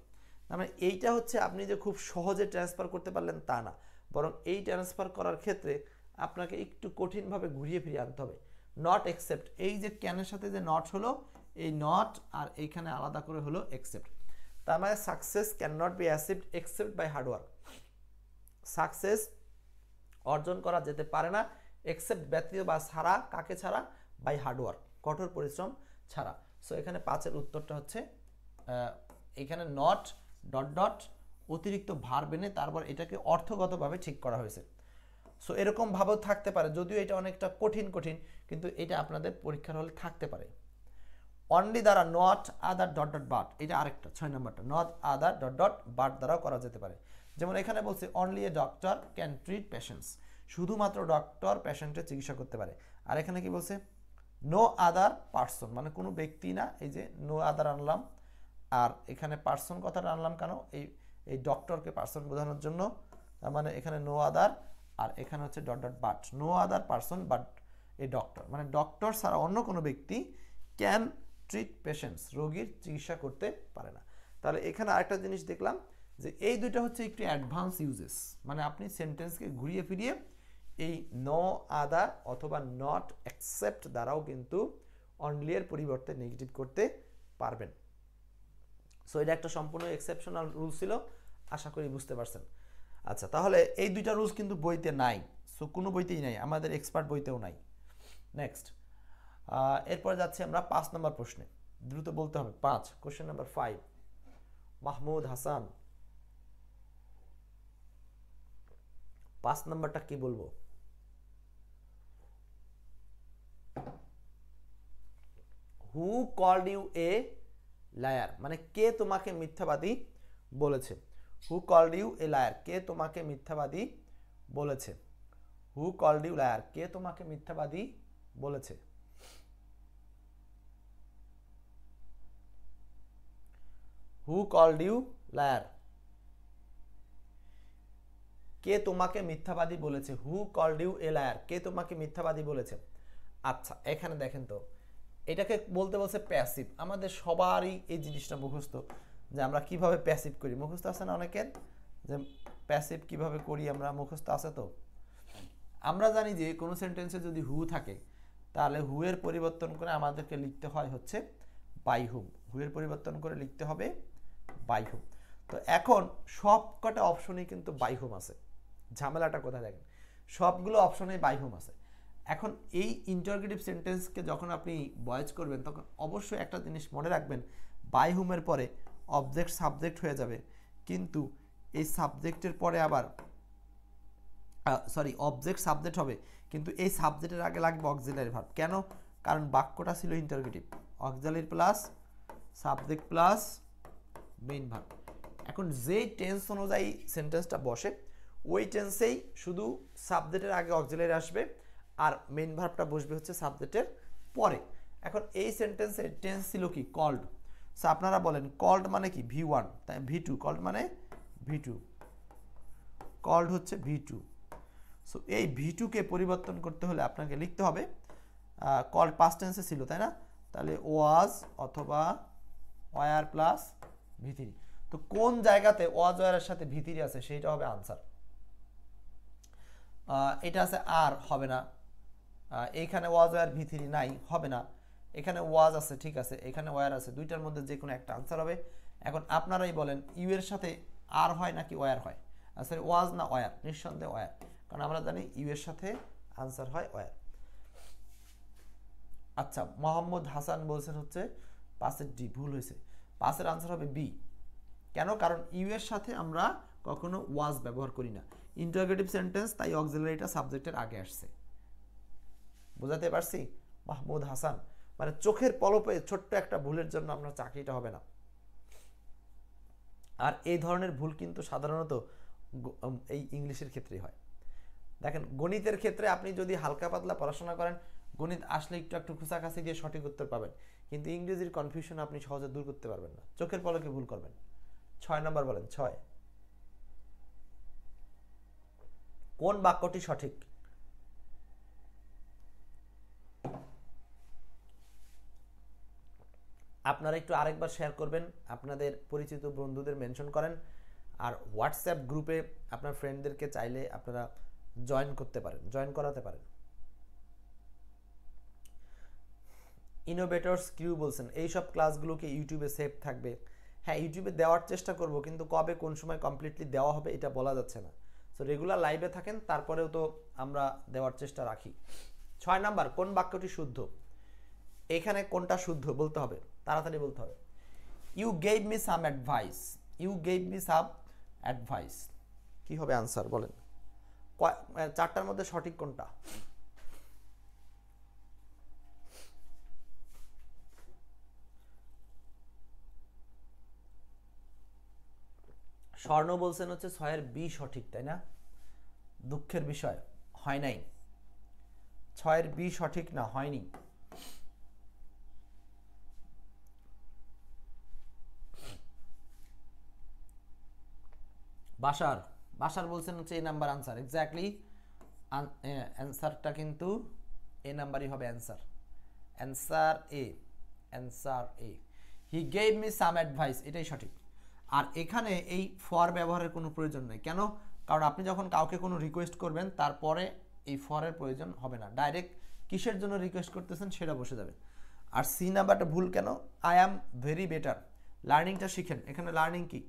Speaker 1: মানে এইটা হচ্ছে আপনি যে খুব সহজে ট্রান্সফার করতে পারলেন তা না, বরং এই ট্রান্সফার করার ক্ষেত্রে আপনাকে একটু কঠিনভাবে ঘুরিয়ে ফিরিয়ে আনতে হবে। নট এক্সেপ্ট, এই যে ক্যানের সাথে যে নট হলো, এই নট আর এইখানে আলাদা করে হলো এক্সেপ্ট, তার মানে success can not be achieved except by hard work, success অর্জন করা যেতে পারে না এক্সেপ্ট ব্যতীত বা ছাড়া, কাকে ছাড়া? বাই হার্ডওয়ার্ক, কঠোর পরিশ্রম ছাড়া। সো এখানে 5-এর উত্তরটা হচ্ছে এখানে নট ডট ডট অতিরিক্ত ভার্ব এনে তারপর এটাকে অর্থগতভাবে ঠিক করা হয়েছে। সো এরকম ভাবেও থাকতে পারে, যদিও এটা অনেকটা কঠিন কিন্তু এটা আপনাদের পরীক্ষার হলে থাকতে পারে। অনলি দ্বারা not other dot dot but, এটা আরেকটা 6 নম্বরটা, not other dot dot but দ্বারাও করা যেতে পারে। যেমন এখানে বলছে only a doctor can treat patients, শুধুমাত্র ডক্টর পেশেন্টের চিকিৎসা করতে পারে। আর এখানে কি বলছে? নো আদার পার্সন, মানে কোনো ব্যক্তি না, এই যে নো আদার আনলাম, আর এখানে পার্সন কথাটা আনলাম কেন? এই ডক্টরকে পার্সন বোঝানোর জন্য, তার মানে এখানে নো আদার, আর এখানে হচ্ছে dot dot but, no other person but a doctor, মানে ডক্টর ছাড়া অন্য কোনো ব্যক্তি ক্যান ট্রিট পেশেন্টস, রোগীর চিকিৎসা করতে পারে না। তাহলে এখানে আরেকটা জিনিস দেখলাম যে এই দুইটা হচ্ছে একটু অ্যাডভান্স ইউজেস, মানে আপনি সেন্টেন্সকে ঘুরিয়ে ফিরিয়ে এই নো আদার অথবা নট অ্যাকসেপ্ট দ্বারাও কিন্তু অনলি এর পরিবর্তে নেগেটিভ করতে পারবেন। সো এটা একটা সম্পূর্ণ এক্সেপশনাল রুল ছিল, আশা করি বুঝতে পারছেন। আচ্ছা, তাহলে এই দুইটা রুলস কিন্তু বইতে নাই, সো কোনো বইতেই নাই, আমাদের এক্সপার্ট বইতেও নাই। নেক্সট, এরপর যাচ্ছি আমরা 5 নম্বর প্রশ্নে, দ্রুত বলতে হবে। 5, কোশ্চেন নাম্বার 5, মাহমুদ হাসান, 5 নম্বরটা কি বলবো? Who called you a liar, মানে কে তোমাকে মিথ্যাবাদী বলেছে? Who called you a liar, কে তোমাকে মিথ্যাবাদী বলেছে? হু কল্ড ইউ লায়ার, কে তোমাকে মিথ্যাবাদী বলেছে? হু কল্ড ইউ লায়ার, কে তোমাকে মিথ্যাবাদী বলেছে? Who called you a liar, কে তোমাকে মিথ্যাবাদী বলেছে? আচ্ছা, এখানে দেখেন তো, এটাকে বলতে বলছে প্যাসিভ। আমাদের সবারই এই জিনিসটা মুখস্থ, যে আমরা কিভাবে প্যাসিভ করি, মুখস্থ আছে না অনেকের, যে প্যাসিভ কিভাবে করি আমরা, মুখস্থ আছে তো? আমরা জানি যে কোনো সেন্টেন্সে যদি হু থাকে তাহলে হু এর পরিবর্তন করে আমাদেরকে লিখতে হয় হচ্ছে বাই হুম, হু এর পরিবর্তন করে লিখতে হবে বাই হুম। তো এখন সবকটা অপশনেই কিন্তু বাই হুম আছে, ঝামেলাটা কোথায় দেখেন, সবগুলো অপশনেই বাই হুম আছে। এখন এই ইন্টারোগেটিভ সেন্টেন্সকে যখন আপনি ভয়েস করবেন তখন অবশ্যই একটা জিনিস মনে রাখবেন, বাই হুমের পরে অবজেক্ট সাবজেক্ট হয়ে যাবে, কিন্তু এই সাবজেক্টের পরে আবার অবজেক্ট সাবজেক্ট হবে, কিন্তু এই সাবজেক্টের আগে লাগবে অক্সিলারি ভার্ব। কেন? কারণ বাক্যটা ছিল interrogative, auxiliary plus subject plus main verb. এখন যে টেন্স অনুযায়ী সেন্টেন্সটা বসে ওই টেন্সেই শুধু সাবজেক্টের আগে অক্সিলারি আসবে আর মেইন ভার্বটা বসবে হচ্ছে সাবজেক্টের পরে। এখন এই সেন্টেন্সের টেন্স ছিল কি? কল্ড। সো আপনারা বলেন কল্ড মানে কি? V1, তাই V2, কল্ড মানে V2, কল্ড হচ্ছে V2। সো এই V2কে পরিবর্তন করতে হলে আপনাকে লিখতে হবে, কল্ড পাস্ট টেন্সে ছিল তাই না, তাহলে ওয়াজ অথবা ওয়ার প্লাস V3। তো কোন জায়গাতে ওয়াজ ওয়ারের সাথে V3 আছে সেইটা হবে আনসার। এটা আছে আর হবে না, এইখানে ওয়াজ ওয়ার V3 নাই, হবে না। এখানে ওয়াজ আছে, ঠিক আছে, এখানে ওয়ার আছে, দুইটার মধ্যে যে কোনো একটা আনসার হবে। এখন আপনারাই বলেন ইউ এর সাথে আর হয় নাকি ওয়ার হয়? সরি, ওয়াজ না ওয়ার? নিঃসন্দেহে ওয়ার, কারণ আমরা জানি ইউ এর সাথে আনসার হয় ওয়ার। আচ্ছা, মোহাম্মদ হাসান বলছেন হচ্ছে 5-এর ডি, ভুল হয়েছে, 5-এর আনসার হবে বি। কেন? কারণ ইউ এর সাথে আমরা কখনো ওয়াজ ব্যবহার করি না। ইন্টারোগেটিভ সেন্টেন্স তাই অক্সিলারিটা সাবজেক্টের আগে আসছে। বোঝাতে পারছি? মাহমুদ হাসান, মানে চোখের পলপে ছোট্ট একটা ভুলের জন্য আপনার চাকরিটা হবে না। আর এই ধরনের ভুল কিন্তু সাধারণত এই ইংলিশের ক্ষেত্রেই হয়। দেখেন গণিতের ক্ষেত্রে আপনি যদি হালকা পাতলা পড়াশোনা করেন, গণিত আসলে একটু একটু খুঁচাখাচি দিয়ে সঠিক উত্তর পাবেন, কিন্তু ইংরেজির কনফিউশন আপনি সহজে দূর করতে পারবেন না, চোখের পলকে ভুল করবেন। 6 নাম্বার বলেন, 6 কোন বাক্যটি সঠিক? আপনারা একটু আরেকবার শেয়ার করবেন, আপনাদের পরিচিত বন্ধুদের মেনশন করেন, আর হোয়াটসঅ্যাপ গ্রুপে আপনার ফ্রেন্ডদেরকে চাইলে আপনারা জয়েন করতে পারেন, জয়েন করাতে পারেন। ইনোভেটরস কিউ বলছেন এইসব ক্লাসগুলোকে ইউটিউবে সেভ থাকবে। হ্যাঁ, ইউটিউবে দেওয়ার চেষ্টা করব, কিন্তু কবে কোন সময় কমপ্লিটলি দেওয়া হবে এটা বলা যাচ্ছে না। সো রেগুলার লাইভে থাকেন, তারপরেও তো আমরা দেওয়ার চেষ্টা রাখি। 6 নাম্বার, কোন বাক্যটি শুদ্ধ? এখানে কোনটা শুদ্ধ বলতে হবে, তাড়াতাড়ি বলতে হবে। You gave me some advice, you gave me some advice, কি হবে আনসার বলেন? 4টার মধ্যে সঠিক কোনটা? স্বর্ণ বলছেন হচ্ছে 6-এর বি সঠিক, তাই না? দুঃখের বিষয় হয় নাই, 6-এর বি সঠিক না, হয়নি। বাসার, বাসার বলছেন হচ্ছে এ নাম্বার আনসার, এক্স্যাক্টলি অ্যান্সারটা কিন্তু এ নাম্বারই হবে answer, answer A, answer A. He gave me some advice, এটাই সঠিক। আর এখানে এই ফর ব্যবহারের কোনো প্রয়োজন নেই, কেন? কারণ আপনি যখন কাউকে কোনো রিকোয়েস্ট করবেন তারপরে এই ফরের প্রয়োজন হবে না, ডাইরেক্ট কিসের জন্য রিকোয়েস্ট করতেছেন সেটা বসে যাবে। আর সি নাম্বারটা ভুল কেন? আই অ্যাম ভেরি বেটার, লার্নিংটা শিখেন, এখানে লার্নিং কি?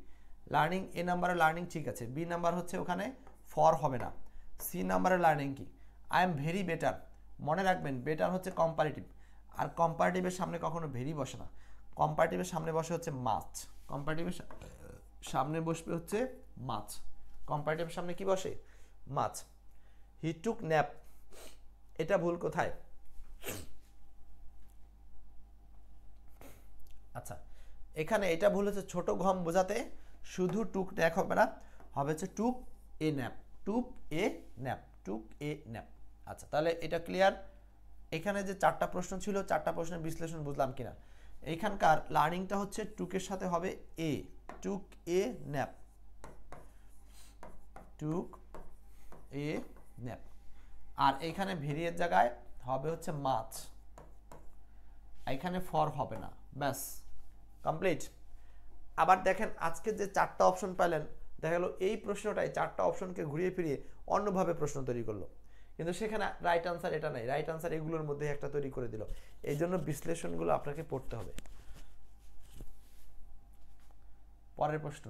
Speaker 1: লার্নিং এ নাম্বারে লার্নিং ঠিক আছে, বি নাম্বার হচ্ছে ওখানে ফর হবে না। সি নাম্বারে লার্নিং কি? আই এম ভেরি বেটার, মনে রাখবেন বেটার হচ্ছে কম্পারেটিভ, আর কম্পারেটিভের সামনে কখনো ভেরি বসে না, কম্পারেটিভের সামনে বসে হচ্ছে মাছ, কম্পারেটিভের সামনে বসবে হচ্ছে মাছ, কম্পারেটিভের সামনে কি বসে? মাছ। হি টুক ন্যাপ, এটা ভুল কোথায়? আচ্ছা, এখানে এটা ভুল হচ্ছে ছোট ঘম বোঝাতে শুধু টুক ন্যাপ হবে না, হবে হচ্ছে টুক a nap, took a nap, took a nap. আচ্ছা, তাহলে এটা ক্লিয়ার। এখানে যে 4টা প্রশ্ন ছিল, 4টা প্রশ্নের বিশ্লেষণ বুঝলাম কিনা? এইখানকার লার্নিংটা হচ্ছে টুকের সাথে হবে এ, টুক a nap, took a nap. আর এখানে ভেরিয়ের জায়গায় হবে হচ্ছে মাছ, এখানে ফর হবে না, ব্যাস কমপ্লিট। আবার দেখেন আজকে যে 4টা অপশন পেলেন, দেখা গেল এই প্রশ্নটাই 4টা অপশনকে ঘুরিয়ে ফিরিয়ে অন্যভাবে প্রশ্ন তৈরি করলো, কিন্তু সেখানে রাইট আনসার এটা নাই, রাইট আনসার এগুলোর মধ্যে একটা তৈরি করে দিল। এই জন্য বিশ্লেষণগুলো আপনাকে পড়তে হবে। পরের প্রশ্ন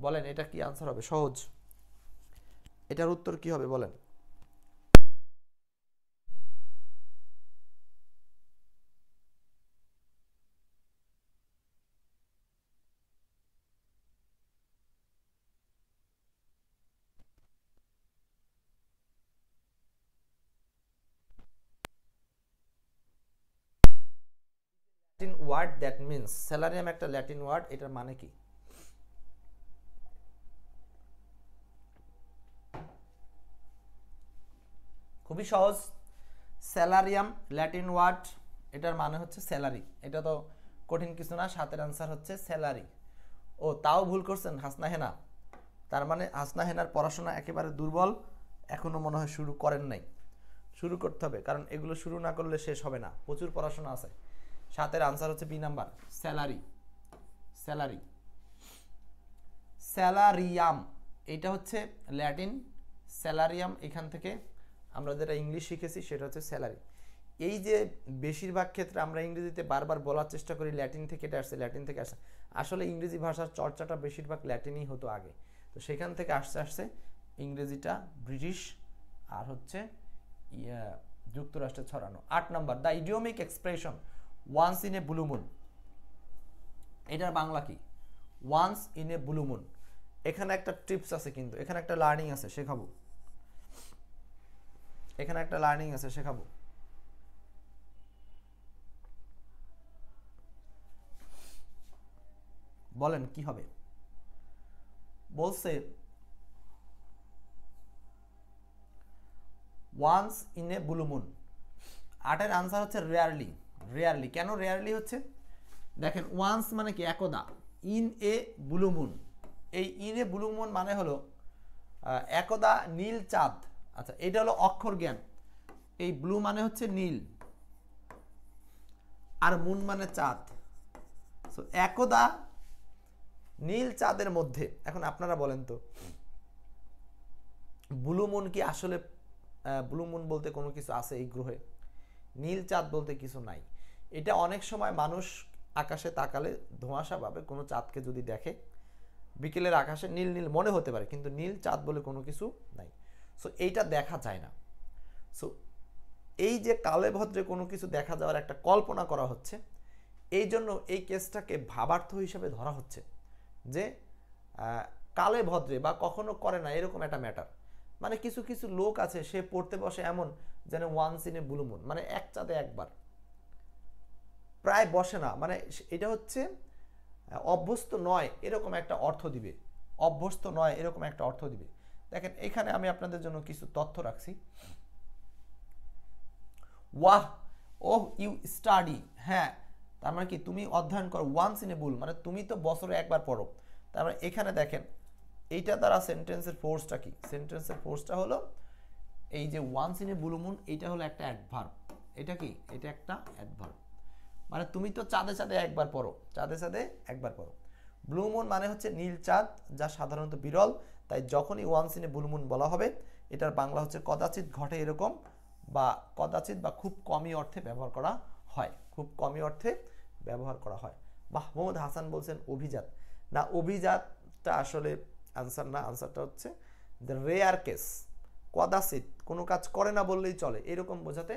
Speaker 1: বলেন, এটা কি আনসার হবে? সহজ, এটার উত্তর কি হবে বলেন? ল্যাটিন ওয়ার্ড দ্যাট মিন্স, স্যালারিয়াম একটা ল্যাটিন ওয়ার্ড, এটার মানে কি? খুবই সহজ, স্যালারিয়াম ল্যাটিন ওয়ার্ড, এটার মানে হচ্ছে স্যালারি, এটা তো কঠিন কিছু না, 7-এর আনসার হচ্ছে স্যালারি। ও তাও ভুল করছেন হাসনা হেনা, তার মানে হাসনা হেনার পড়াশোনা একেবারে দুর্বল, এখনো মনে হয় শুরু করেন নাই, শুরু করতে হবে, কারণ এগুলো শুরু না করলে শেষ হবে না, প্রচুর পড়াশোনা আছে। 7-এর আনসার হচ্ছে বি নাম্বার, স্যালারি, স্যালারি, স্যালারিয়াম, এটা হচ্ছে ল্যাটিন, স্যালারিয়াম এখান থেকে আমরা যেটা ইংলিশ শিখেছি সেটা হচ্ছে স্যালারি। এই যে বেশিরভাগ ক্ষেত্রে আমরা ইংরেজিতে বারবার বলার চেষ্টা করি ল্যাটিন থেকে এটা আসছে, ল্যাটিন থেকে আসছে, আসলে ইংরেজি ভাষার চর্চাটা বেশিরভাগ ল্যাটিনই হতো আগে, তো সেখান থেকে আসতে আসতে ইংরেজিটা ব্রিটিশ আর হচ্ছে যুক্তরাষ্ট্রে ছড়ানো। 8 number, the idiomic expression once in a blue moon, এটার বাংলা কি? Once in a blue moon. এখানে একটা টিপস আছে, কিন্তু এখানে একটা লার্নিং আছে, শেখাবো। এখানে একটা লার্নিং আছে, শেখাবো। বলেন কি হবে? বলছে once in a blue moon. 8 এর আনসার হচ্ছে রেয়ারলি। রেয়ারলি কেন রেয়ারলি হচ্ছে? দেখেন ওয়ান্স মানে কি একদা, ইন এ ব্লু মুন, এই ইন এ ব্লু মুন মানে হলো একদা নীল চাঁদ। আচ্ছা, এটা হলো অক্ষর জ্ঞান। এই ব্লু মানে হচ্ছে নীল, আর মুন মানে চাঁদ। সো একদা নীল চাঁদের মধ্যে। এখন আপনারা বলেন তো, ব্লু মুন কি আসলে, ব্লু মুন বলতে কোনো কিছু আছে এই গ্রহে? নীল চাঁদ বলতে কিছু নাই। এটা অনেক সময় মানুষ আকাশে তাকালে ধোঁয়াশা ভাবে কোনো চাঁদকে যদি দেখে, বিকেলের আকাশে নীল নীল মনে হতে পারে, কিন্তু নীল চাঁদ বলে কোনো কিছু নাই। সো এইটা দেখা যায় না। সো এই যে কালে ভদ্রে কোনো কিছু দেখা যাওয়ার একটা কল্পনা করা হচ্ছে, এই জন্য এই কেসটাকে ভাবার্থ হিসেবে ধরা হচ্ছে যে কালে ভদ্রে বা কখনো করে না এরকম একটা ম্যাটার। মানে কিছু কিছু লোক আছে, সে পড়তে বসে এমন যেন once in a blue moon, মানে এক চাঁদে একবার, প্রায় বসে না। মানে এটা হচ্ছে অভ্যস্ত নয় এরকম একটা অর্থ দিবে, অভ্যস্ত নয় এরকম একটা অর্থ দিবে। দেখেন এখানে আমি আপনাদের জন্য কিছু তথ্য রাখছি। ওয়াহ, ওহ ইউ স্টাডি, হ্যাঁ, তার মানে কি তুমি অধ্যয়ন করো। ওয়ান্স ইন এ বুল মানে তুমি তো বছরে একবার পড়ো। তার মানে এখানে দেখেন এইটা দ্বারা সেন্টেন্সের ফোর্সটা কি? সেন্টেন্সের ফোর্সটা হলো এই যে once in a blue moon, এইটা হলো একটা অ্যাডভার্ব। এটা কি? এটা একটা অ্যাডভার্ব। মানে তুমি তো চাঁদে চাঁদে একবার পড়ো, চাঁদে চাঁদে একবার পড়ো। ব্লু মুন মানে হচ্ছে নীল চাঁদ, যা সাধারণত বিরল। তাই যখনই once in a blue moon বলা হবে, এটার বাংলা হচ্ছে কদাচিৎ ঘটে এরকম, বা কদাচিৎ বা খুব কমই অর্থে ব্যবহার করা হয়, খুব কমই অর্থে ব্যবহার করা হয়। মাহমুদ হাসান বলছেন অভিজাত। না, অভিজাতটা আসলে আনসার না। আনসারটা হচ্ছে দ্য রেয়ার কেস, কদাচিৎ, কোনো কাজ করে না বললেই চলে, এরকম বোঝাতে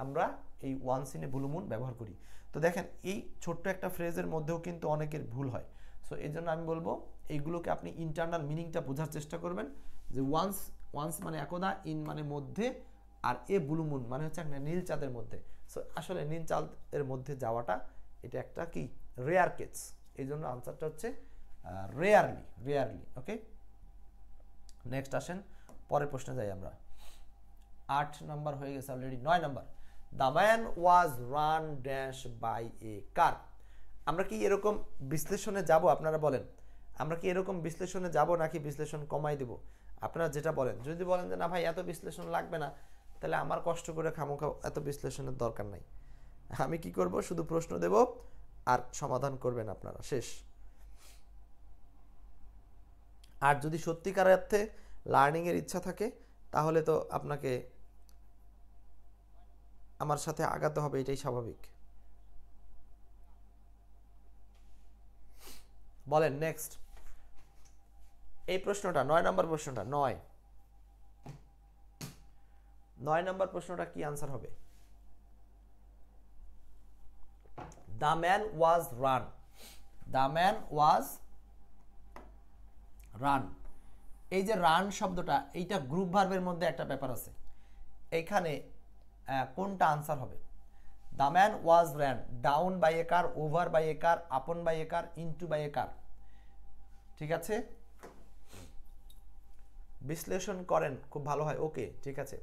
Speaker 1: আমরা এই once in a blue moon ব্যবহার করি। তো দেখেন এই ছোট্ট একটা ফ্রেজের মধ্যেও কিন্তু অনেকের ভুল হয়। সো এই জন্য আমি বলবো এইগুলোকে আপনি ইন্টারনাল মিনিংটা বোঝার চেষ্টা করবেন, যে ওয়ান্স, ওয়ান্স মানে একদা, ইন মানে মধ্যে, আর এ ব্লু মুন মানে হচ্ছে একটা নীল চাঁদের মধ্যে। সো আসলে নীল চাঁদের মধ্যে যাওয়াটা এটা একটা কি রেয়ার কেস, এই জন্য আনসারটা হচ্ছে রেয়ারলি, রেয়ারলি। ওকে, নেক্সট আসেন, পরের প্রশ্নে যাই আমরা। 8 নাম্বার হয়ে গেছে already. 9 number, the man was ran dash by a car. আমরা কি এরকম বিশ্লেষণে যাব? আপনারা বলেন, আমরা কি এরকম বিশ্লেষণে যাব নাকি বিশ্লেষণ কমাই দেব? আপনারা যেটা বলেন। যদি বলেন যে না ভাই এত বিশ্লেষণ লাগবে না, তাহলে আমার কষ্ট করে খামোখা এত বিশ্লেষণের দরকার নাই। আমি কি করব? শুধু প্রশ্ন দেব আর সমাধান করবেন আপনারা, শেষ। আর যদি সত্যিকার অর্থে লার্নিংয়ের ইচ্ছা থাকে, তাহলে তো আপনাকে আমার সাথে আগাতে হবে, এটাই স্বাভাবিক। বলেন নেক্সট। এই প্রশ্নটা 9 নম্বর প্রশ্নটা, 9 নম্বর প্রশ্নটা কি আনসার হবে? The man was run, the man was run. এই যে রান শব্দটা, এইটা গ্রুপ ভার্বের মধ্যে একটা ব্যাপার আছে। এইখানে কোনটা আনসার হবে? The man was ran down by a car, over by a car, upon by a car, into by a car. ঠিক আছে, বিশ্লেষণ করেন, খুব ভালো হয়। ওকে, ঠিক আছে।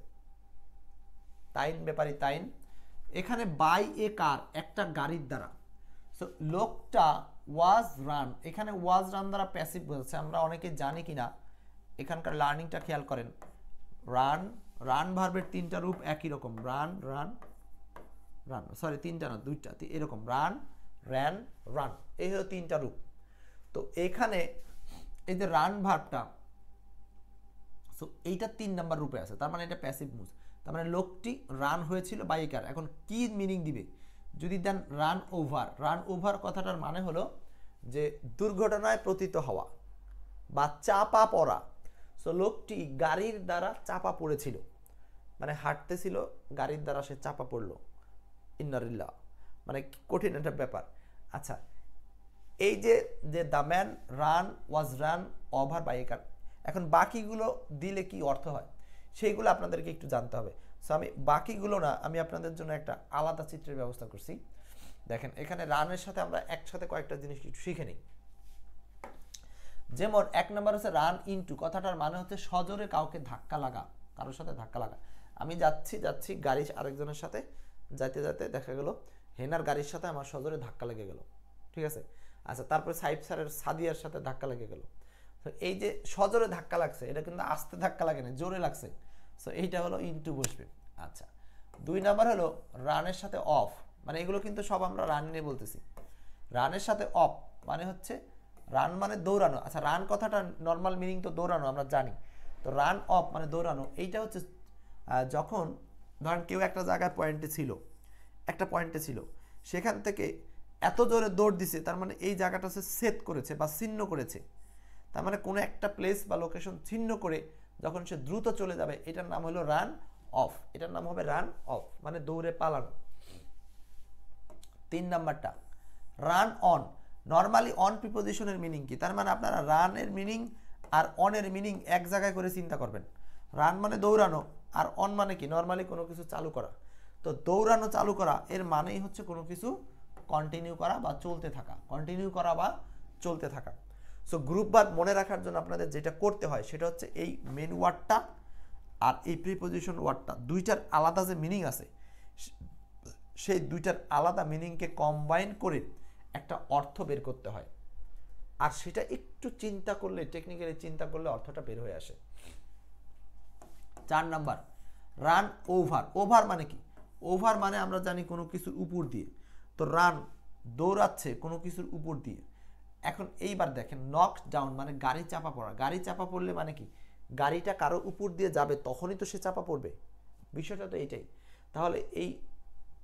Speaker 1: তাইন ব্যাপারী তাইন, এখানে বাই এ কার একটা গাড়ির দ্বারা। সো লোকটা ওয়াজ রান, এখানে ওয়াজ রান দ্বারা প্যাসিভ বোঝাচ্ছে। আমরা অনেকে জানি কিনা, এখানকার লার্নিংটা খেয়াল করেন। রান, রান ভার্বের 3টা রূপ একই রকম, রান, রান, রান, সরি 3টা না 2টা, এরকম রান, র্যান, রান, এই হলো 3টা রূপ। তো এখানে এই যে রান ভার্বটা, সো এইটা 3 নাম্বার রূপে আছে, তার মানে এটা প্যাসিভ মুজ। তার মানে লোকটি রান হয়েছিল বাই এ কার। এখন কি মিনিং দিবে? যদি দেন রান ওভার, রান ওভার কথাটার মানে হলো যে দুর্ঘটনায় পতিত হওয়া বা চাপা পড়া। সো লোকটি গাড়ির দ্বারা চাপা পড়েছিল, মানে হাঁটতেছিল, গাড়ির দ্বারা সে চাপা পড়লো। ইন্নারিল্লাহ, মানে কঠিন একটা ব্যাপার। আচ্ছা, এই যে the man ran was ran over by a car, এখন বাকিগুলো দিলে কি অর্থ হয় সেইগুলো আপনাদেরকে একটু জানতে হবে। সো আমি বাকিগুলো না, আমি আপনাদের জন্য একটা আলাদা চিত্রের ব্যবস্থা করছি। দেখেন এখানে রানের সাথে আমরা একসাথে কয়েকটা জিনিস একটু শিখে নিই। যেমন 1 নম্বর হচ্ছে রান ইনটু, কথাটার মানে হচ্ছে সজোরে কাউকে ধাক্কা লাগা, কারোর সাথে ধাক্কা লাগা। আমি যাচ্ছি গাড়ি আরেকজনের সাথে যাইতে যাইতে দেখা গেল হেনার গাড়ির সাথে আমার সজোরে ধাক্কা লেগে গেল, ঠিক আছে। আচ্ছা, তারপরে সাইফ স্যারের সাদিয়ার সাথে ধাক্কা লেগে গেল। তো এই যে সজোরে ধাক্কা লাগছে, এটা কিন্তু আস্তে ধাক্কা লাগে না, জোরে লাগছে। সো এইটা হলো ইনটু বসবে। আচ্ছা, 2 নাম্বার হলো রানের সাথে অফ, মানে এগুলো কিন্তু সব আমরা রান নিয়ে বলতেছি। রানের সাথে অফ মানে হচ্ছে রান মানে দৌড়ানো। আচ্ছা, রান কথাটা নর্মাল মিনিং তো দৌড়ানো আমরা জানি, তো রান অফ মানে দৌড়ানো। এইটা হচ্ছে যখন ধরেন কেউ একটা জায়গায় একটা পয়েন্টে ছিল, সেখান থেকে এত জোরে দৌড় দিছে, তার মানে এই জায়গাটা সে সেট করেছে বা ছিন্ন করেছে। তার মানে কোনো একটা প্লেস বা লোকেশন ছিন্ন করে যখন সে দ্রুত চলে যাবে, এটার নাম হলো রান অফ, এটার নাম হবে রান অফ, মানে দৌড়ে পালানো। 3 নাম্বারটা রান অন, নর্মালি অন প্রিপোজিশনের মিনিং কি, তার মানে আপনারা রানের মিনিং আর অনের মিনিং এক জায়গায় করে চিন্তা করবেন। রান মানে দৌড়ানো, আর অন মানে কি, নর্মালি কোনো কিছু চালু করা। তো দৌড়ানো চালু করা এর মানেই হচ্ছে কোনো কিছু কন্টিনিউ করা বা চলতে থাকা, কন্টিনিউ করা বা চলতে থাকা। সো গ্রুপ ভার্ব মনে রাখার জন্য আপনাদের যেটা করতে হয় সেটা হচ্ছে এই মেন ওয়ার্ডটা আর এই প্রিপোজিশন ওয়ার্ডটা, দুইটার আলাদা যে মিনিং আছে, সেই দুইটার আলাদা মিনিংকে কম্বাইন করে একটা অর্থ বের করতে হয়। আর সেটা একটু চিন্তা করলে, টেকনিক্যালি চিন্তা করলে অর্থটা বের হয়ে আসে। 4 নাম্বার রান ওভার, ওভার মানে কি, ওভার মানে আমরা জানি কোনো কিছুর উপর দিয়ে, তো রান দৌড়াচ্ছে কোনো কিছুর উপর দিয়ে। এখন এইবার দেখেন নক ডাউন মানে গাড়ি চাপা পড়া, গাড়ি চাপা পড়লে মানে কি, গাড়িটা কারো উপর দিয়ে যাবে তখনই তো সে চাপা পড়বে, বিষয়টা তো এইটাই। তাহলে এই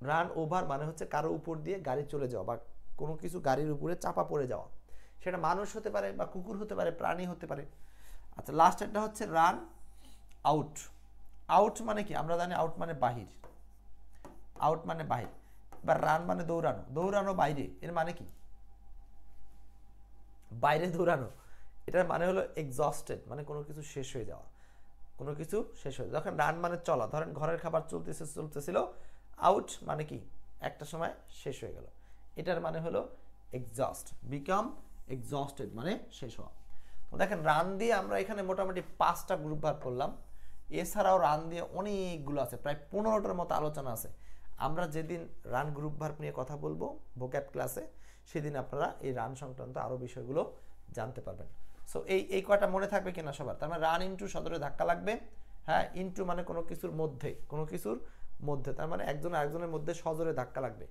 Speaker 1: রান ওভার মানে হচ্ছে কারো উপর দিয়ে গাড়ি চলে যাওয়া বা কোনো কিছু গাড়ির উপরে চাপা পড়ে যাওয়া, সেটা মানুষ হতে পারে বা কুকুর হতে পারে, প্রাণী হতে পারে। আচ্ছা, লাস্ট একটা হচ্ছে রান আউট, আউট মানে কি, আমরা জানি আউট মানে বাহির, আউট মানে বাহির। বা রান মানে দৌড়ানো, দৌড়ানো বাইরে, এর মানে কি, বাইরে দৌড়ানো। এটার মানে হলো এক্সস্টেড, মানে কোনো কিছু শেষ হয়ে যাওয়া, কোনো কিছু শেষ হয়ে যাওয়া। যখন রান মানে চলা, ধরেন ঘরের খাবার চলতেছিল, আউট মানে কি, একটা সময় শেষ হয়ে গেল, এটার মানে হলো এক্সস্ট, বিকাম এক্সস্টেড মানে শেষ হওয়া। তো দেখেন রান দিয়ে আমরা এখানে মোটামুটি 5টা গ্রুপ ভার্ব করলাম, এছাড়াও রান দিয়ে অনেকগুলো আছে, প্রায় 15টার মতো আলোচনা আছে। আমরা যেদিন রান গ্রুপ ভার্ব নিয়ে কথা বলবো ভোক্যাব ক্লাসে, সেদিন আপনারা এই রান সংক্রান্ত আরও বিষয়গুলো জানতে পারবেন। সো এই কয়টা মনে থাকবে কিনা সবার, তার মানে রান ইনটু সদরে ধাক্কা লাগবে, হ্যাঁ, ইনটু মানে কোনো কিছুর মধ্যে, কোনো কিছুর মধ্যে, তার মানে একজন আরেকজনের মধ্যে সজোরে ধাক্কা লাগবে।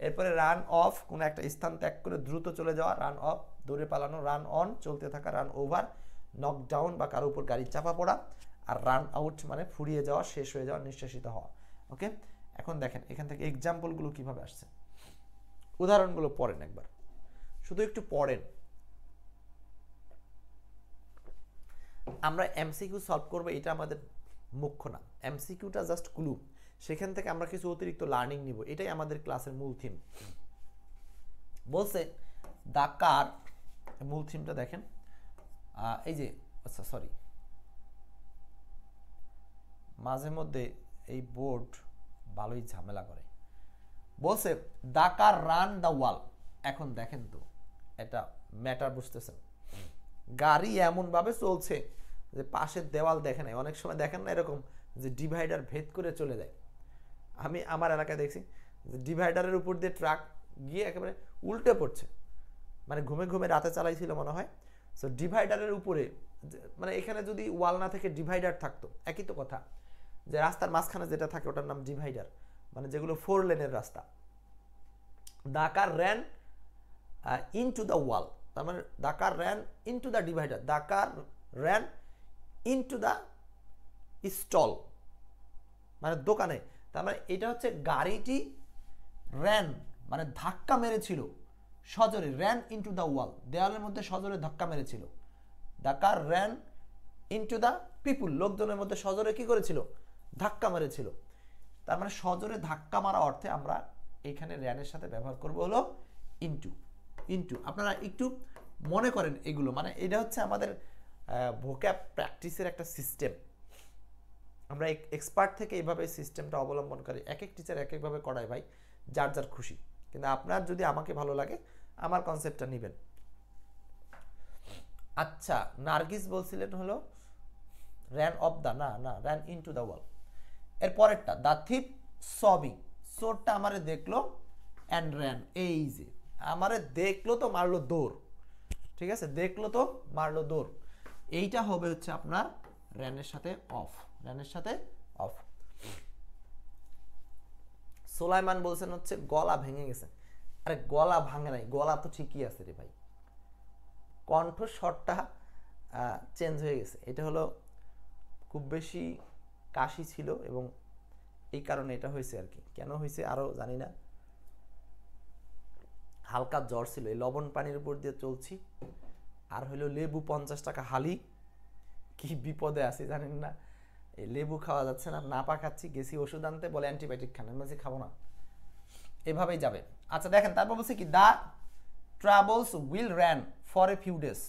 Speaker 1: এরপরে রান অফ, কোনো একটা স্থান ত্যাগ করে দ্রুত চলে যাওয়া, রান অফ দৌড়ে পালানো, রান অন চলতে থাকা, রান ওভার নক ডাউন বা কারো উপর গাড়ি চাপা পড়া, আর রান আউট মানে ফুরিয়ে যাওয়া, শেষ হয়ে যাওয়া, নিঃশেষিত হওয়া। ওকে, এখন দেখেন এখান থেকে এক্সাম্পলগুলো কিভাবে আসছে, উদাহরণগুলো পড়েন একবার, শুধু একটু পড়েন। আমরা এমসিকিউ সলভ করবো, এটা আমাদের মুখ্য না, এমসিকিউটা জাস্ট ক্লু, সেখান থেকে আমরা কিছু অতিরিক্ত লার্নিং নিব, এটাই আমাদের ক্লাসের মূল থিম। বলছে দ্য কার, মূল থিমটা দেখেন, এই যে, আচ্ছা সরি, মাঝে মধ্যে এই বোর্ড ভালোই ঝামেলা করে। বলছে দ্য কার রান দ্য ওয়াল, এখন দেখেন তো এটা ম্যাটার বুঝতেছেন, গাড়ি এমনভাবে চলছে যে পাশের দেওয়াল দেখে নাই, অনেক সময় দেখেন না এরকম যে ডিভাইডার ভেদ করে চলে যায়। আমি আমার এলাকায় দেখছি যে ডিভাইডারের উপর দিয়ে ট্রাক গিয়ে একেবারে উল্টে পড়ছে, মানে ঘুমে ঘুমে রাতে চালাইছিল মনে হয়। সো ডিভাইডারের উপরে, মানে এখানে যদি ওয়াল না থেকে ডিভাইডার থাকতো, একই তো কথা, যে রাস্তার মাঝখানে যেটা থাকে ওটার নাম ডিভাইডার, মানে যেগুলো 4 লেনের রাস্তা। The car ran into the wall, তার মানে the car ran into the divider, the car ran into the stall, মানে দোকানে। তার মানে এটা হচ্ছে গাড়িটি র্যান মানে ধাক্কা মেরেছিল সজোরে, র্যান ইনটু দ্য ওয়াল, দেওয়ালের মধ্যে সজোরে ধাক্কা মেরেছিল। The car ran into the people, লোকজনের মধ্যে সজোরে কি করেছিল, ধাক্কা মেরেছিল। তার মানে সজোরে ধাক্কা মারা অর্থে আমরা এখানে র্যানের সাথে ব্যবহার করব হলো ইনটু, ইনটু, আপনারা একটু মনে করেন এগুলো, মানে এটা হচ্ছে আমাদের ভোক্যাব প্র্যাকটিসের একটা সিস্টেম। আমরা এক্সপার্ট থেকে এইভাবে সিস্টেমটা অবলম্বন করি, এক এক টিচার এক একভাবে করায় ভাই, যার যার খুশি। কিন্তু আপনার যদি আমাকে ভালো লাগে আমার কনসেপ্টটা নেবেন। আচ্ছা, নার্গিস বলছিলেন হলো র্যান অফ দ্য, না না, র্যান ইনটু দ্য ওয়াল। এর পরেরটা, দ্য থিপ সবিং, সোরটা আমারে দেখলো অ্যান্ড র্যান, এই যে আমারে দেখলো তো মারলো দৌড়, ঠিক আছে, দেখলো তো মারলো দৌড়, এইটা হবে হচ্ছে আপনার র্যানের সাথে অফ, র্যানের সাথে অফ। সোলাইমান বলছেন হচ্ছে গলা ভেঙে গেছে। আরে গলা ভাঙে নাই, গলা তো ঠিকই আছে রে ভাই, কণ্ঠস্বরটা চেঞ্জ হয়ে গেছে। এটা হলো খুব বেশি কাশি ছিল এবং এই কারণে এটা হয়েছে আর কি। কেন হয়েছে আরও জানি না, হালকা জ্বর ছিল, এই লবণ পানির উপর দিয়ে চলছি, আর হলো লেবু 50 টাকা হালি, কি বিপদে আছি জানেন না, এই লেবু খাওয়া যাচ্ছে না, নাপা খাচ্ছি, গেছি ওষুধ আনতে, বলে অ্যান্টিবায়োটিক খান, আমি বলছি খাবো না, এভাবেই যাবে। আচ্ছা দেখেন, তারপর বলছে কি, the troubles will ran for a few days,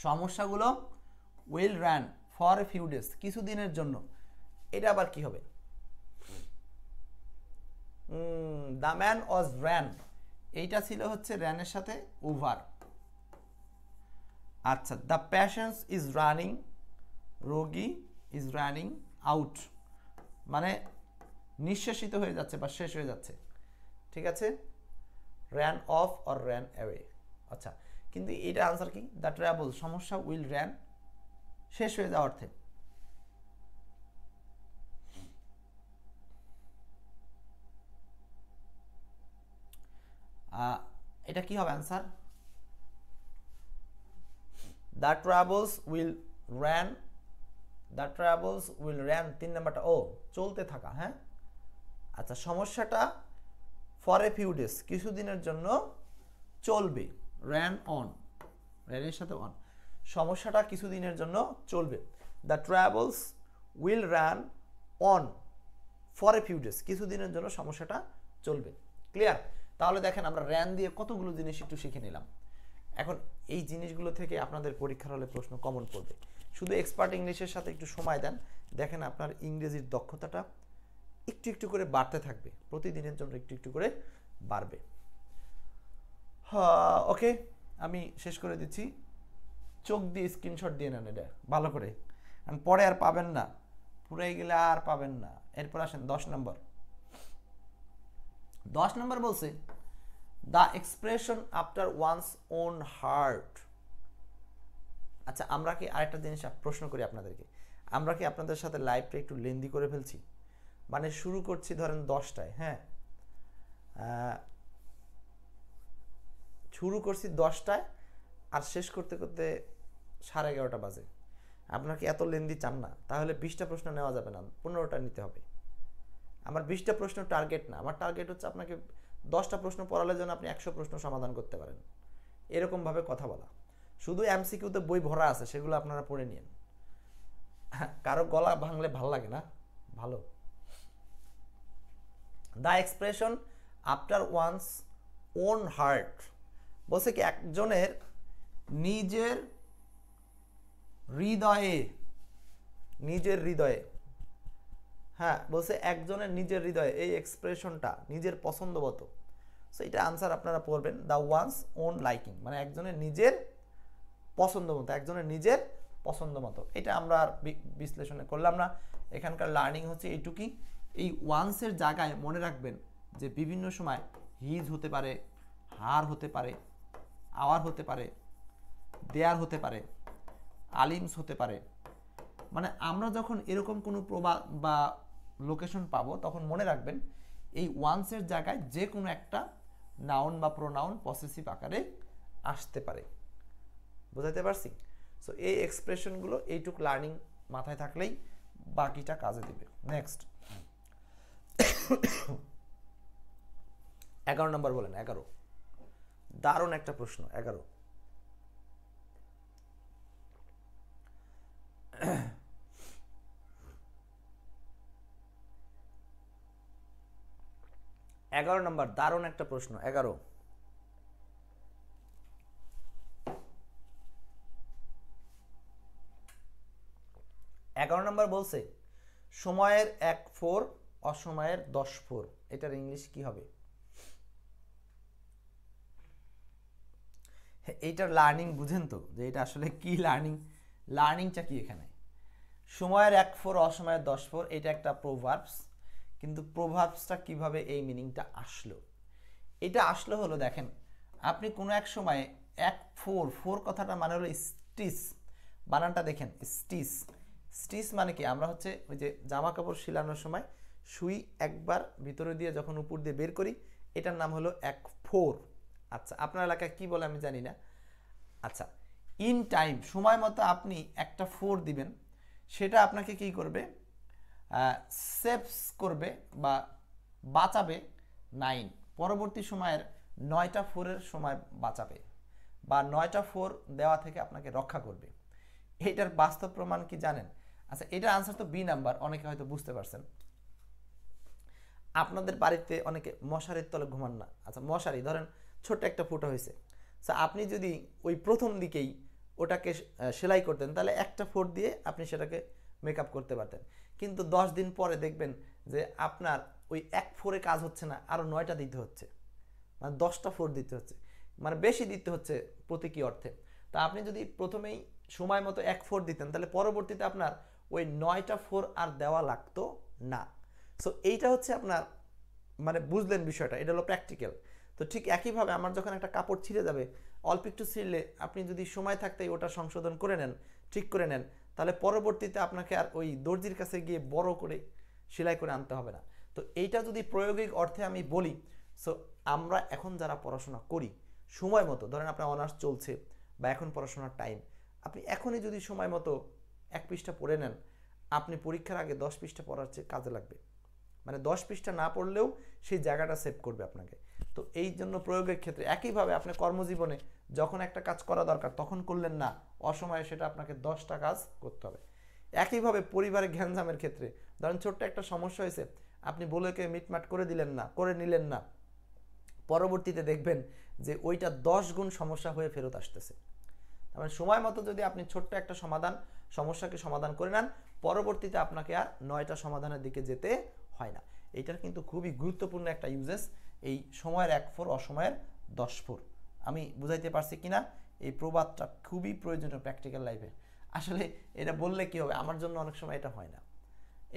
Speaker 1: সমস্যাগুলো will ran for a few days, কিছুদিনের জন্য। এটা আবার কি হবে? দ্য ম্যান ওয়াজ র্যান, এইটা ছিল হচ্ছে র্যানের সাথে ওভার। আচ্ছা, দ্য প্যাশেন্স ইজ রানিং, রোগী ইজ রানিং আউট, মানে নিঃশেষিত হয়ে যাচ্ছে বা শেষ হয়ে যাচ্ছে, ঠিক আছে, ran of or ran away. আচ্ছা, কিন্তু এটা আনসার কি, দ্য ট্রাবল, সমস্যা উইল র্যান, শেষ হয়ে যাওয়ার অর্থে। এটা কি হবে answer? The travels will ran, the travels will ran, 3 নাম্বারটা ও চলতে থাকা, হ্যাঁ। আচ্ছা, সমস্যাটা ফর এ ফিউ ডেজ, কিছুদিনের জন্য চলবে, র্যান অন, র্যানের সাথে অন, সমস্যাটা কিছুদিনের জন্য চলবে। The travels will ran on for a few days, কিছুদিনের জন্য সমস্যাটা চলবে। ক্লিয়ার? তাহলে দেখেন আমরা র্যান দিয়ে কতগুলো জিনিস একটু শিখে নিলাম। এখন এই জিনিসগুলো থেকে আপনাদের পরীক্ষার হলে প্রশ্ন কমন পড়বে। শুধু এক্সপার্ট ইংলিশের সাথে একটু সময় দেন, দেখেন আপনার ইংরেজির দক্ষতাটা একটু একটু করে বাড়তে থাকবে, প্রতিদিনের জন্য একটু একটু করে বাড়বে। হ্যাঁ, ওকে, আমি শেষ করে দিচ্ছি। চোখ দিয়ে স্ক্রিনশট দিয়ে নেন এটা ভালো করে, পরে আর পাবেন না, পুরাই গেলে আর পাবেন না। এরপর আসেন 10 নম্বর। 10 নম্বর বলছে the expression after one's own heart. আচ্ছা, আমরা কি আরেকটা জিনিস প্রশ্ন করি আপনাদেরকে, আমরা কি আপনাদের সাথে লাইভটা একটু লেন্দি করে ফেলছি? মানে শুরু করছি ধরেন 10টায়, হ্যাঁ, শুরু করছি 10টায় আর শেষ করতে করতে 11:30 বাজে। আপনার কি এত লেন্দি চান না? তাহলে 20টা প্রশ্ন নেওয়া যাবে না, 15টা নিতে হবে। আমার 20টা প্রশ্ন টার্গেট না, আমার টার্গেট হচ্ছে আপনাকে 10টা প্রশ্ন পড়ালে যেন আপনি 100 প্রশ্ন সমাধান করতে পারেন, এরকমভাবে কথা বলা। শুধু এমসিকিউতে বই ভরা আছে, সেগুলো আপনারা পড়ে নিন। কারো গলা ভাঙলে ভাল লাগে না, ভালো। The expression after one's own heart বলছে কি, একজনের নিজের হৃদয়ে, নিজের হৃদয়ে, হ্যাঁ বলছে একজনের নিজের হৃদয়ে, এই এক্সপ্রেশনটা নিজের পছন্দ মতো। সো এটা আনসার আপনারা পড়বেন, দ্য ওয়ান্স ওন লাইকিং, মানে একজনের নিজের পছন্দ মতো, একজনের নিজের পছন্দ মতো। এটা আমরা বিশ্লেষণে করলাম না, এখানকার লার্নিং হচ্ছে এইটুকুই। এই ওয়ান্সের জায়গায় মনে রাখবেন যে বিভিন্ন সময় হিজ হতে পারে, হার হতে পারে, আওয়ার হতে পারে, দেয়ার হতে পারে, আলিমস হতে পারে। মানে আমরা যখন এরকম কোনো প্রবাদ বা লোকেশন পাবো, তখন মনে রাখবেন এই ওয়ান্সের জায়গায় যে কোনো একটা নাউন বা প্রোনাউন পসেসিভ আকারে আসতে পারে। বুঝাতে পারছি? সো এই এক্সপ্রেশনগুলো এইটুক লার্নিং মাথায় থাকলেই বাকিটা কাজে দেবে। নেক্সট 11 নম্বর বলেন। 11 দারুণ একটা প্রশ্ন। 11 11 নম্বর দারুণ একটা প্রশ্ন। 11 11 নম্বর বলছে সময়ের 1 4 অসময়ের 10 4, এটার ইংলিশ কি হবে? এইটার লার্নিং বুঝেন তো যে এটা আসলে কি লার্নিংটা কি এখানে? সময়ের 1 4 অসময়ের 10 4, এটা একটা প্রোভার্বস, কিন্তু প্রোভার্বসটা কিভাবে এই মিনিংটা আসলো? এটা আসলো হলো দেখেন, আপনি কোনো এক সময়ে 1 4 4 কথাটা মানে হলো স্টিচ, বানানটা দেখেন স্টিচ। স্টিচ মানে কি? আমরা হচ্ছে ওই যে জামা কাপড় শিলানোর সময় সুই একবার ভিতরে দিয়ে যখন উপর দিয়ে বের করি, এটার নাম হলো 1 4। আচ্ছা, আপনার এলাকায় কি বলে আমি জানি না। আচ্ছা, ইন টাইম সময় মতো আপনি একটা 4 দিবেন, সেটা আপনাকে কি করবে? সেভস করবে বা বাঁচাবে 9, পরবর্তী সময়ের 9টা 4-এর সময় বাঁচাবে বা 9টা 4 দেওয়া থেকে আপনাকে রক্ষা করবে। এইটার বাস্তব প্রমাণ কি জানেন? আচ্ছা, এটার আনসার তো বি নাম্বার, অনেকে হয়তো বুঝতে পারছেন। আপনাদের বাড়িতে অনেকে মশারির তলে ঘুমান না? আচ্ছা, মশারি ধরেন ছোট্ট একটা ফুটা হয়েছে, সো আপনি যদি ওই প্রথম দিকেই ওটাকে সেলাই করতেন, তাহলে একটা 4 দিয়ে আপনি সেটাকে মেকআপ করতে পারতেন। কিন্তু 10 দিন পরে দেখবেন যে আপনার ওই 1 4-এ কাজ হচ্ছে না, আরও 9টা দিতে হচ্ছে, মানে 10টা 4 দিতে হচ্ছে, মানে বেশি দিতে হচ্ছে প্রতীকী অর্থে। তা আপনি যদি প্রথমেই সময় মতো 1 4 দিতেন, তাহলে পরবর্তীতে আপনার ওই 9টা 4 আর দেওয়া লাগতো না। সো এইটা হচ্ছে আপনার, মানে বুঝলেন বিষয়টা, এটা হলো প্র্যাকটিক্যাল। তো ঠিক একইভাবে আমার যখন একটা কাপড় ছিঁড়ে যাবে, অল্প একটু ছিঁড়লে আপনি যদি সময় থাকতেই ওটা সংশোধন করে নেন, ঠিক করে নেন, তাহলে পরবর্তীতে আপনাকে আর ওই দর্জির কাছে গিয়ে বড় করে সেলাই করে আনতে হবে না। তো এইটা যদি প্রয়োগিক অর্থে আমি বলি, সো আমরা এখন যারা পড়াশোনা করি সময় মতো, ধরেন আপনার অনার্স চলছে বা এখন পড়াশোনার টাইম, আপনি এখনই যদি সময় মতো 1 পৃষ্ঠা পড়ে নেন, আপনি পরীক্ষার আগে 10 পৃষ্ঠা পড়ার চেয়ে কাজে লাগবে। মানে 10 পৃষ্ঠা না পড়লেও সেই জায়গাটা সেভ করবে আপনাকে। তো এই জন্য প্রয়োগের ক্ষেত্রে একইভাবে আপনি কর্মজীবনে যখন একটা কাজ করা দরকার তখন করলেন না, অসময়ে সেটা আপনাকে 10টা কাজ করতে হবে। একইভাবে পরিবারের ঘ্যানঝামের ক্ষেত্রে ধরেন ছোট্ট একটা সমস্যা হয়েছে, আপনি বলেকে মিটমাট করে দিলেন না, করে নিলেন না, পরবর্তীতে দেখবেন যে ওইটা 10 গুণ সমস্যা হয়ে ফেরত আসতেছে। তার মানে সময় মতো যদি আপনি ছোট্ট একটা সমস্যাকে সমাধান করে নেন, পরবর্তীতে আপনাকে আর 9টা সমাধানের দিকে যেতে হয় না। এইটার কিন্তু খুবই গুরুত্বপূর্ণ একটা ইউজেস, এই সময়ের 1 4 অসময়ের 10 4। আমি বুঝাইতে পারছি কিনা? এই প্রবাদটা খুবই প্রয়োজনীয় প্র্যাকটিক্যাল লাইফে। আসলে এটা বললে কি হবে, আমার জন্য অনেক সময় এটা হয় না,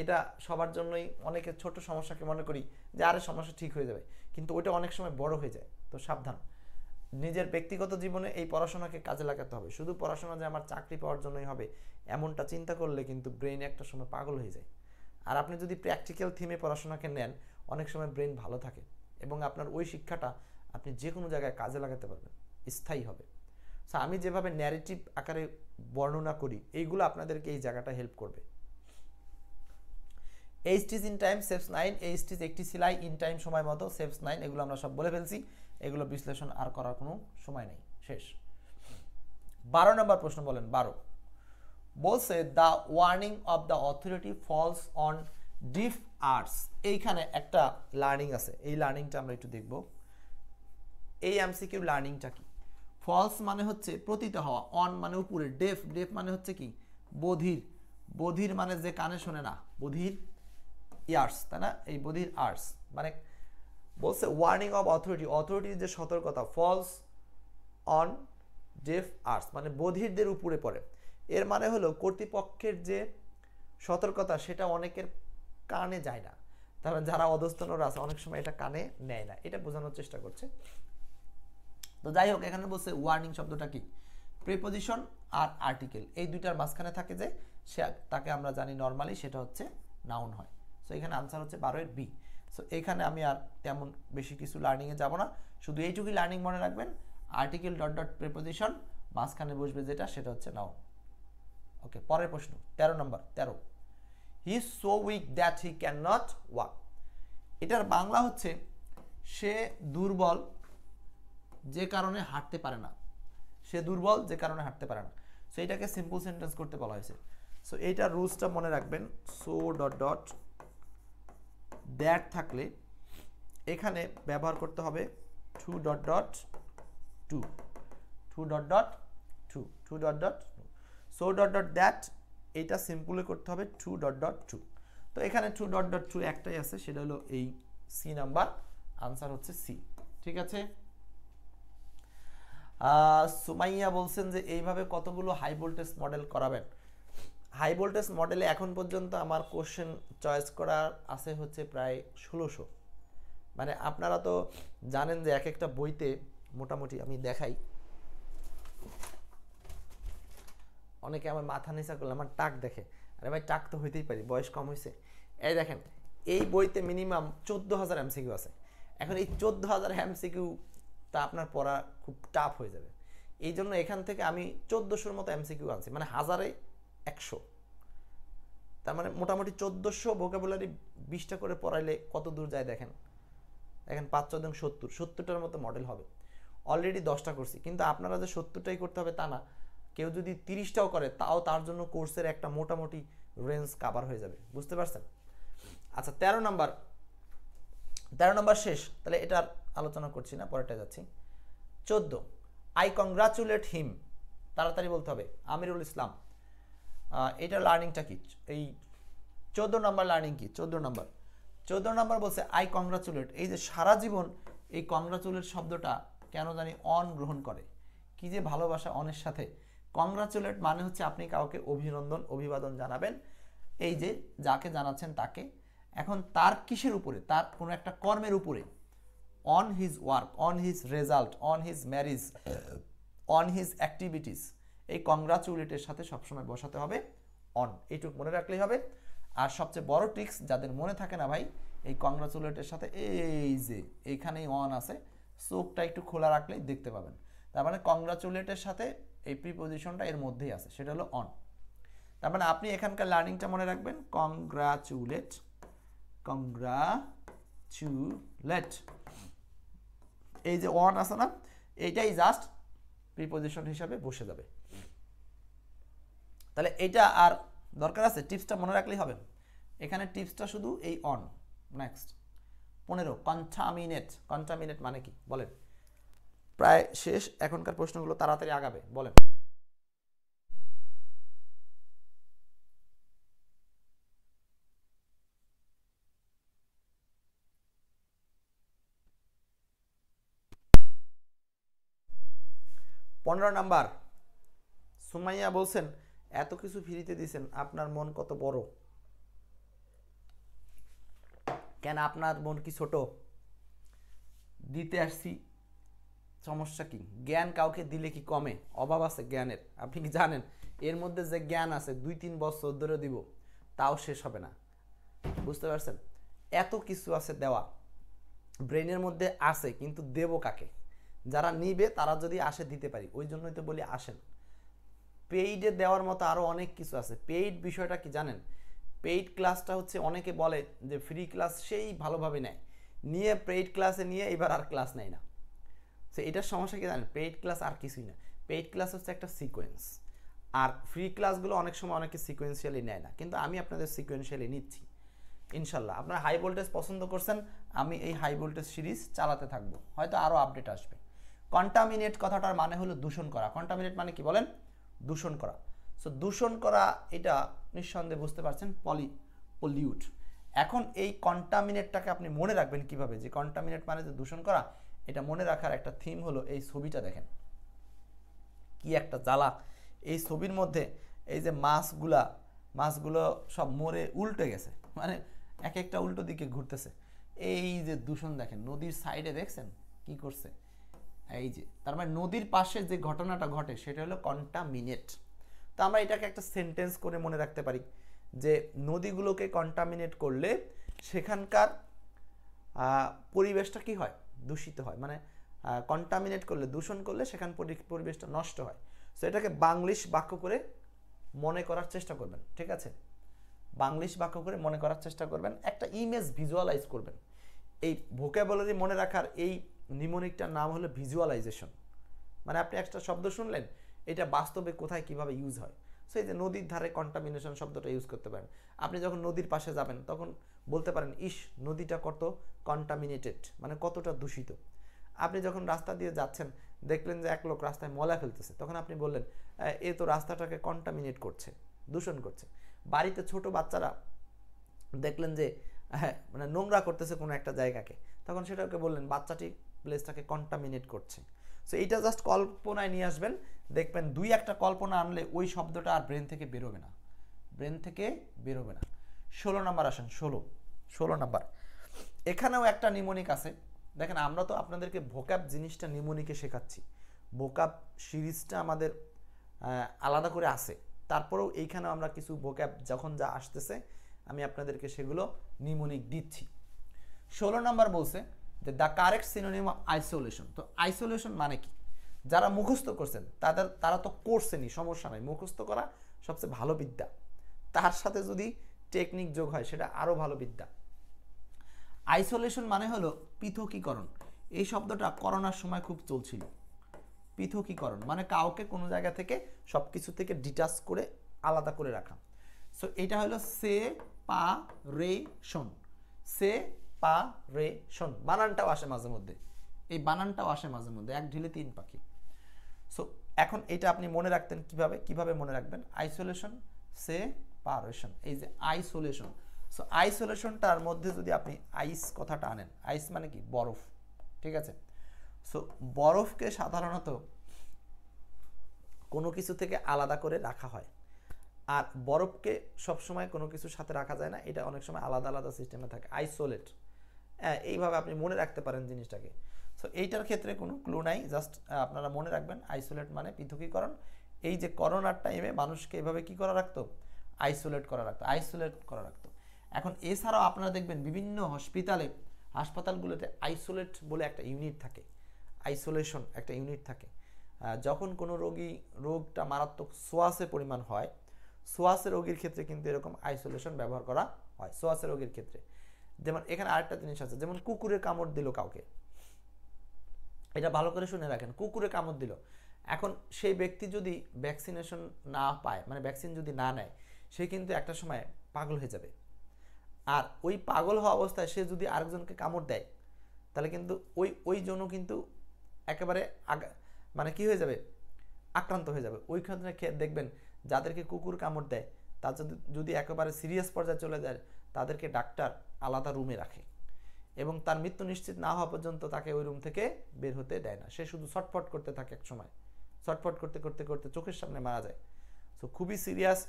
Speaker 1: এটা সবার জন্যই। অনেকে ছোট সমস্যাকে মনে করি যে আরে সমস্যা ঠিক হয়ে যাবে, কিন্তু ওইটা অনেক সময় বড় হয়ে যায়। তো সাবধান, নিজের ব্যক্তিগত জীবনে এই পড়াশোনাকে কাজে লাগাতে হবে। শুধু পড়াশোনা যে আমার চাকরি পাওয়ার জন্যই হবে এমনটা চিন্তা করলে কিন্তু ব্রেন একটা সময় পাগল হয়ে যায়। আর আপনি যদি প্র্যাকটিক্যাল থিমে পড়াশোনাকে নেন, অনেক সময় ব্রেন ভালো থাকে এবং আপনার ওই শিক্ষাটা আপনি যে কোনো জায়গায় কাজে লাগাতে পারবেন, স্থায়ী হবে। সো আমি যেভাবে ন্যারেটিভ আকারে বর্ণনা করি, এইগুলো আপনাদেরকে এই জায়গাটা হেল্প করবে। এইচটিস ইন টাইম সেভস 9, এইচটিস একটি সেলাই, ইন টাইম সময় মতো, সেভস 9, এগুলো আমরা সব বলে ফেলছি। এগুলো বিশ্লেষণ আর করার কোনো সময় নেই, শেষ। 12 নম্বর প্রশ্ন বলেন। 12 বলছে the warning of the authority falls on deaf ears. এইখানে একটা লার্নিং আছে, এই লার্নিংটা আমরা একটু দেখব। এই এমসিকিউ লার্নিংটা কি? ফলস মানে হচ্ছে পতিত হওয়া, অন মানে উপরে, ডেফ মানে হচ্ছে কি? বধির। বধির মানে যে কানে শোনে না, বধির ইয়ার্স, তাই না? এই বধির আর্টস মানে বলছে ওয়ার্নিং অফ অথরিটির যে সতর্কতা, ফলস অন ডেফ আর্টস মানে বধিরদের উপরে পড়ে। এর মানে হলো কর্তৃপক্ষের যে সতর্কতা সেটা অনেকের কানে যায় না, তাহলে যারা অধস্তনরা আছে অনেক সময় এটা কানে নেয় না, এটা বোঝানোর চেষ্টা করছে। তো যাই হোক, এখানে বলছে ওয়ার্নিং শব্দটা কি? প্রিপোজিশন আর আর্টিকেল, এই দুইটার মাঝখানে থাকে যে সে, তাকে আমরা জানি নর্মালি সেটা হচ্ছে নাউন হয়। সো এখানে আনসার হচ্ছে 12-এর বি। সো এখানে আমি আর তেমন বেশি কিছু লার্নিংয়ে যাব না, শুধু এইটুকুই লার্নিং মনে রাখবেন, আর্টিকেল ডট ডট প্রিপোজিশন, মাঝখানে বসবে যেটা সেটা হচ্ছে নাউন। ওকে, পরের প্রশ্ন 13 নম্বর। 13 he is so weak that he can not walk. এটার বাংলা হচ্ছে সে দুর্বল যে কারণে হাঁটতে পারে না। সে দুর্বল যে কারণে হাঁটতে পারে না। সো এটাকে সিম্পল সেন্টেন্স করতে বলা হয়েছে। সো এইটার রুলসটা মনে রাখবেন, সো ডট ডট দ্যাট থাকলে এখানে ব্যবহার করতে হবে to dot dot to, to dot dot to, to dot dot to. So dot dot that এইটা সিম্পলি করতে হবে 2.2। তো এখানে 2.2 একটাই আছে, সেটা হলো এই সি নাম্বার, আনসার হচ্ছে সি। ঠিক আছে। সুমাইয়া বলছেন যে এইভাবে কতগুলো হাই ভোল্টেজ মডেল করাবেন। হাই ভোল্টেজ মডেলে এখন পর্যন্ত আমার কোশ্চেন চয়েস করার আছে হচ্ছে প্রায় 1600। মানে আপনারা তো জানেন যে এক একটা বইতে মোটামুটি, আমি দেখাই, অনেকে আমার মাথা নিচা করলে আমার টাক দেখে, আরে ভাই টাক তো হইতেই পারি, বয়স কম হয়েছে। এই দেখেন, এই বইতে মিনিমাম 14,000 এমসিকিউ আছে। এখন এই 14,000 এমসিকিউ তা আপনার পড়া খুব টাফ হয়ে যাবে। এই জন্য এখান থেকে আমি 1400-র মতো এমসিকিউ আনছি, মানে 1000-এ 100, তার মানে মোটামুটি 1400 ভোকাবুলারি 20টা করে পড়াইলে কত দূর যায় দেখেন। দেখেন 5-4 70টার মতো মডেল হবে। অলরেডি 10টা করছি, কিন্তু আপনারা যে 70টাই করতে হবে তা না। কেউ যদি 30টাও করে তাও তার জন্য কোর্সের একটা মোটামুটি রেঞ্জ কাভার হয়ে যাবে, বুঝতে পারছেন? আচ্ছা, 13 নম্বর শেষ, তাহলে এটার আলোচনা করছি না, পরেরটা যাচ্ছি। 14, আই কংগ্রাচুলেট হিম, তাড়াতাড়ি বলতে হবে, আমিরুল ইসলাম। এটা লার্নিংটা কি? এই 14 নম্বর লার্নিং কি? 14 নম্বর বলছে আই কংগ্রাচুলেট। এই যে সারা জীবন এই কংগ্রাচুলেট শব্দটা কেন জানি অন গ্রহণ করে, কি যে ভালোবাসা অনের সাথে। কংগ্রাচুলেট মানে হচ্ছে আপনি কাউকে অভিনন্দন অভিবাদন জানাবেন, এই যে যাকে জানাচ্ছেন তাকে। এখন তার কিসের উপরে? তার কোনো একটা কর্মের উপরে, on his work, on his result, on his marriage, on his activities. এই কংগ্রাচুলেটের সাথে সবসময় বসাতে হবে অন, এইটুকু মনে রাখলেই হবে। আর সবচেয়ে বড় ট্রিক্স, যাদের মনে থাকে না ভাই, এই কংগ্রাচুলেটের সাথে এই যে এইখানেই অন আছে, চোখটা একটু খোলা রাখলেই দেখতে পাবেন। তার মানে কংগ্রাচুলেটের সাথে এই প্রিপোজিশনটা এর মধ্যেই আছে, সেটা হলো অন। তার মানে আপনি এখানকার লার্নিংটা মনে রাখবেন, কংগ্রাচুলেট, এই যে অন আছে না, এইটাই জাস্ট প্রিপোজিশন হিসাবে বসে যাবে। তাহলে এটা আর দরকার আছে? টিপসটা মনে রাখলেই হবে। এখানে টিপসটা শুধু এই অন। নেক্সট 15, কন্টামিনেট মানে কি বলেন? প্রায় শেষ, এখনকার প্রশ্নগুলো তাড়াতাড়ি আগাবে, বলেন। পনেরো নাম্বার, সুমাইয়া বলছেন এত কিছু ফ্রিতে দিয়েছেন, আপনার মন কত বড়? কেন আপনার মন কি ছোট? দিতে আসছি, সমস্যা কি? জ্ঞান কাউকে দিলে কি কমে? অভাব আছে জ্ঞানের? আপনি কি জানেন এর মধ্যে যে জ্ঞান আছে 2-3 বছর ধরে দিব তাও শেষ হবে না, বুঝতে পারছেন? এত কিছু আছে দেওয়া, ব্রেনের মধ্যে আছে, কিন্তু দেব কাকে? যারা নিবে তারা যদি আসে দিতে পারি, ওই জন্যই তো বলি আসেন। পেইডে দেওয়ার মতো আরও অনেক কিছু আছে। পেইড বিষয়টা কি জানেন? পেইড ক্লাসটা হচ্ছে, অনেকে বলে যে ফ্রি ক্লাস সেই ভালোভাবে নেয়, নিয়ে পেইড ক্লাসে নিয়ে এবার আর ক্লাস নেয় না। সো এটার সমস্যা কি জানেন? পেইড ক্লাস আর কিছুই না, পেইড ক্লাস হচ্ছে একটা সিকোয়েন্স। আর ফ্রি ক্লাসগুলো অনেক সময় অনেকে সিকোয়েন্সিয়ালি নেয় না, কিন্তু আমি আপনাদের সিকোয়েন্সিয়ালি নিচ্ছি ইনশাল্লাহ। আপনারা হাই ভোল্টেজ পছন্দ করছেন, আমি এই হাই ভোল্টেজ সিরিজ চালাতে থাকবো, হয়তো আরও আপডেট আসবে। কন্টামিনেট কথাটার মানে হলো দূষণ করা। কন্টামিনেট মানে কি বলেন? দূষণ করা। সো দূষণ করা, এটা নিঃসন্দেহে বুঝতে পারছেন, পলিউট। এখন এই কন্টামিনেটটাকে আপনি মনে রাখবেন কিভাবে, যে কন্টামিনেট মানে যে দূষণ করা, এটা মনে রাখার একটা থিম হলো এই ছবিটা দেখেন, কি একটা জ্বালা। এই ছবির মধ্যে এই যে মাছগুলো সব মরে উল্টে গেছে, মানে এক একটা উল্টো দিকে ঘুরতেছে। এই যে দূষণ দেখেন, নদীর সাইডে দেখছেন কি করছে, এই যে, তার মানে নদীর পাশে যে ঘটনাটা ঘটে সেটা হলো কন্টামিনেট। তো আমরা এটাকে একটা সেন্টেন্স করে মনে রাখতে পারি যে নদীগুলোকে কন্টামিনেট করলে সেখানকার পরিবেশটা কি হয়? দূষিত হয়। মানে কন্টামিনেট করলে, দূষণ করলে সেখান পরিবেশটা নষ্ট হয়। সো এটাকে বাংলিশ বাক্য করে মনে করার চেষ্টা করবেন, ঠিক আছে? বাংলিশ বাক্য করে মনে করার চেষ্টা করবেন, একটা ইমেজ ভিজুয়ালাইজ করবেন। এই ভোকাবুলারি মনে রাখার এই নিমোনিকটার নাম হলো ভিজুয়ালাইজেশন। মানে আপনি একটা শব্দ শুনলেন, এটা বাস্তবে কোথায় কিভাবে ইউজ হয়। সো এই যে নদীর ধারে কন্টামিনেশন শব্দটা ইউজ করতে পারেন। আপনি যখন নদীর পাশে যাবেন তখন বলতে পারেন, ইস নদীটা কত কন্টামিনেটেড, মানে কতটা দূষিত। আপনি যখন রাস্তা দিয়ে যাচ্ছেন, দেখলেন যে এক লোক রাস্তায় ময়লা ফেলতেছে, তখন আপনি বললেন এ তো রাস্তাটাকে কন্টামিনেট করছে। দূষণ করছে। বাড়িতে ছোট বাচ্চারা দেখলেন যে মানে নোংরা করতেছে কোনো একটা জায়গাকে, তখন সেটাকে বললেন বাচ্চাটি প্লেসটাকে কন্টামিনেট করছে। সো এইটা জাস্ট কল্পনায় নিয়ে আসবেন, দেখবেন 2-1টা কল্পনা আনলে ওই শব্দটা আর ব্রেন থেকে বেরোবে না, ব্রেন থেকে বেরোবে না। 16 নাম্বার আসেন, 16 নাম্বার। এখানেও একটা নিমোনিক আছে। দেখেন আমরা তো আপনাদেরকে ভোকাব জিনিসটা নিমোনিকে শেখাচ্ছি, ভোকাব সিরিজটা আমাদের আলাদা করে আছে, তারপরেও এইখানেও আমরা কিছু ভোকাব যখন যা আসতেছে আমি আপনাদেরকে সেগুলো নিমোনিক দিচ্ছি। 16 নাম্বার বলছে যে the correct synonym of isolation. তো আইসোলেশন মানে কি? যারা মুখস্থ করছেন তারা তো করছেনই, সমস্যা নাই, মুখস্থ করা সবচেয়ে ভালো বিদ্যা, তার সাথে যদি টেকনিক যোগ হয় সেটা আরও ভালো বিদ্যা। আইসোলেশন মানে হলো পৃথকীকরণ। এই শব্দটা করোনার সময় খুব চলছিল, পৃথকীকরণ মানে কাউকে কোনো জায়গা থেকে সব কিছু থেকে ডিটাচ করে আলাদা করে রাখা। সো এটা হলো সেপারেশন, সেপারেশন। বানানটাও আসে মাঝে মধ্যে, এই বানানটাও আসে মাঝে মধ্যে, এক ঢিলে 3 পাখি। সো এখন এটা আপনি মনে রাখতেন কিভাবে মনে রাখবেন? আইসোলেশন, সেপারেশন, এই যে আইসোলেশন। সো আইসোলেশনটার মধ্যে যদি আপনি আইস কথাটা আনেন, আইস মানে কি? বরফ, ঠিক আছে। সো বরফকে সাধারণত কোনো কিছু থেকে আলাদা করে রাখা হয়, আর বরফকে সবসময় কোনো কিছুর সাথে রাখা যায় না, এটা অনেক সময় আলাদা আলাদা সিস্টেমে থাকে। আইসোলেট, হ্যাঁ, এইভাবে আপনি মনে রাখতে পারেন জিনিসটাকে। সো এইটার ক্ষেত্রে কোনো ক্লু নাই, জাস্ট আপনারা মনে রাখবেন আইসোলেট মানে পৃথকীকরণ। এই যে করোনার টাইমে মানুষকে এভাবে কি করা রাখতো? আইসোলেট করা রাখতো, আইসোলেট করা রাখতো। এখন এছাড়াও আপনারা দেখবেন বিভিন্ন হাসপাতালগুলোতে আইসোলেট বলে একটা ইউনিট থাকে, আইসোলেশন একটা ইউনিট থাকে। যখন কোনো রোগটা মারাত্মক সোয়াসে পরিমাণ হয়, সোয়াসের রোগীর ক্ষেত্রে কিন্তু এরকম আইসোলেশন ব্যবহার করা হয়, সোয়াসের রোগীর ক্ষেত্রে। যেমন এখানে আরেকটা জিনিস আছে, যেমন কুকুরের কামড় দিল কাউকে, এটা ভালো করে শুনে রাখেন, কুকুরে কামড় দিল, এখন সেই ব্যক্তি যদি ভ্যাকসিনেশন না পায়, মানে ভ্যাকসিন যদি না নেয়, সে কিন্তু একটা সময় পাগল হয়ে যাবে। আর ওই পাগল হওয়া অবস্থায় সে যদি আরেকজনকে কামড় দেয়, তাহলে কিন্তু ওই জন্য কিন্তু একেবারে মানে কি হয়ে যাবে? আক্রান্ত হয়ে যাবে। ওইখানে দেখবেন যাদেরকে কুকুর কামড় দেয়, তার যদি একেবারে সিরিয়াস পর্যায়ে চলে যায়, তাদেরকে ডাক্তার আলাদা রুমে রাখে এবং তার মৃত্যু নিশ্চিত না হওয়া পর্যন্ত তাকে ওই রুম থেকে বের হতে দেয় না। সে শুধু ছটফট করতে থাকে, এক সময় ছটফট করতে করতে করতে চোখের সামনে মারা যায়। সো খুবই সিরিয়াস।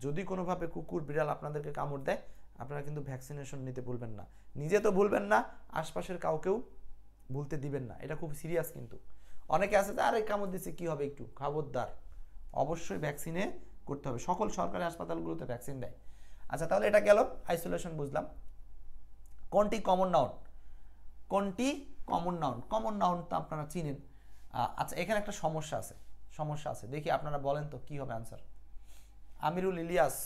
Speaker 1: যদি কোনোভাবে কুকুর বিড়াল আপনাদেরকে কামড় দেয়, আপনারা কিন্তু ভ্যাকসিনেশন নিতে ভুলবেন না, নিজে তো ভুলবেন না, আশপাশের কাউকেও ভুলতে দিবেন না, এটা খুব সিরিয়াস। কিন্তু অনেকে আছে আরে কামড় দিচ্ছে কি হবে, একটু খবরদার, অবশ্যই ভ্যাকসিনে করতে হবে। সকল সরকারি হাসপাতালগুলোতে ভ্যাকসিন দেয়। আচ্ছা, তাহলে এটা গেল আইসোলেশন, বুঝলাম। কোনটি কমন নাউন? কোনটি কমন নাউন? কমন নাউন তো আপনারা চিনেন। আচ্ছা, এখানে একটা সমস্যা আছে, দেখি আপনারা বলেন তো কি হবে আনসার। আমিরুল ইলিয়াস,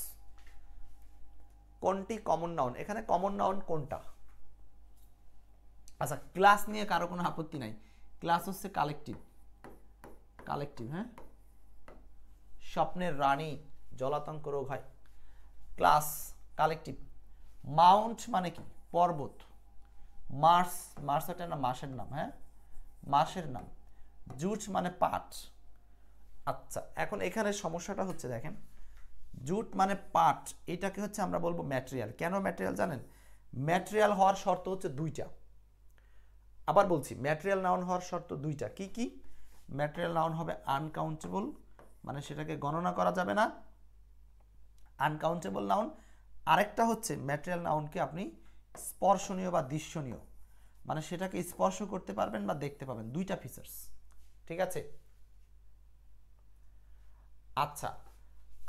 Speaker 1: কোনটি কমন নাউন? এখানে কমন নাউন কোনটা? আচ্ছা, ক্লাস নিয়ে কারো কোনো আপত্তি নাই, ক্লাস হচ্ছে কালেকটিভ, হ্যাঁ। স্বপ্নের রানী, জলাতঙ্ক রোগ হয়, ক্লাস কালেকটিভ। মাউন্ট মানে কি? পর্বত। মার্স একটা না, মাসের নাম, হ্যাঁ, মাসের নাম। জুট মানে পাট। আচ্ছা, এখন এখানে সমস্যাটা হচ্ছে, দেখেন, জুট মানে পাট, এটাকে হচ্ছে আমরা বলবো ম্যাটেরিয়াল। কেন ম্যাটেরিয়াল জানেন? ম্যাটেরিয়াল হওয়ার শর্ত হচ্ছে 2টা। আবার বলছি, ম্যাটেরিয়াল নাউন হওয়ার শর্ত 2টা। কি কি? ম্যাটেরিয়াল নাউন হবে আনকাউন্টেবল, মানে সেটাকে গণনা করা যাবে না, আনকাউন্টেবল নাউন। আরেকটা হচ্ছে ম্যাটেরিয়াল নাউনকে আপনি স্পর্শনীয় বা দৃশ্যনীয়, মানে সেটাকে স্পর্শ করতে পারবেন বা দেখতে পাবেন, 2টা ফিচার্স, ঠিক আছে। আচ্ছা,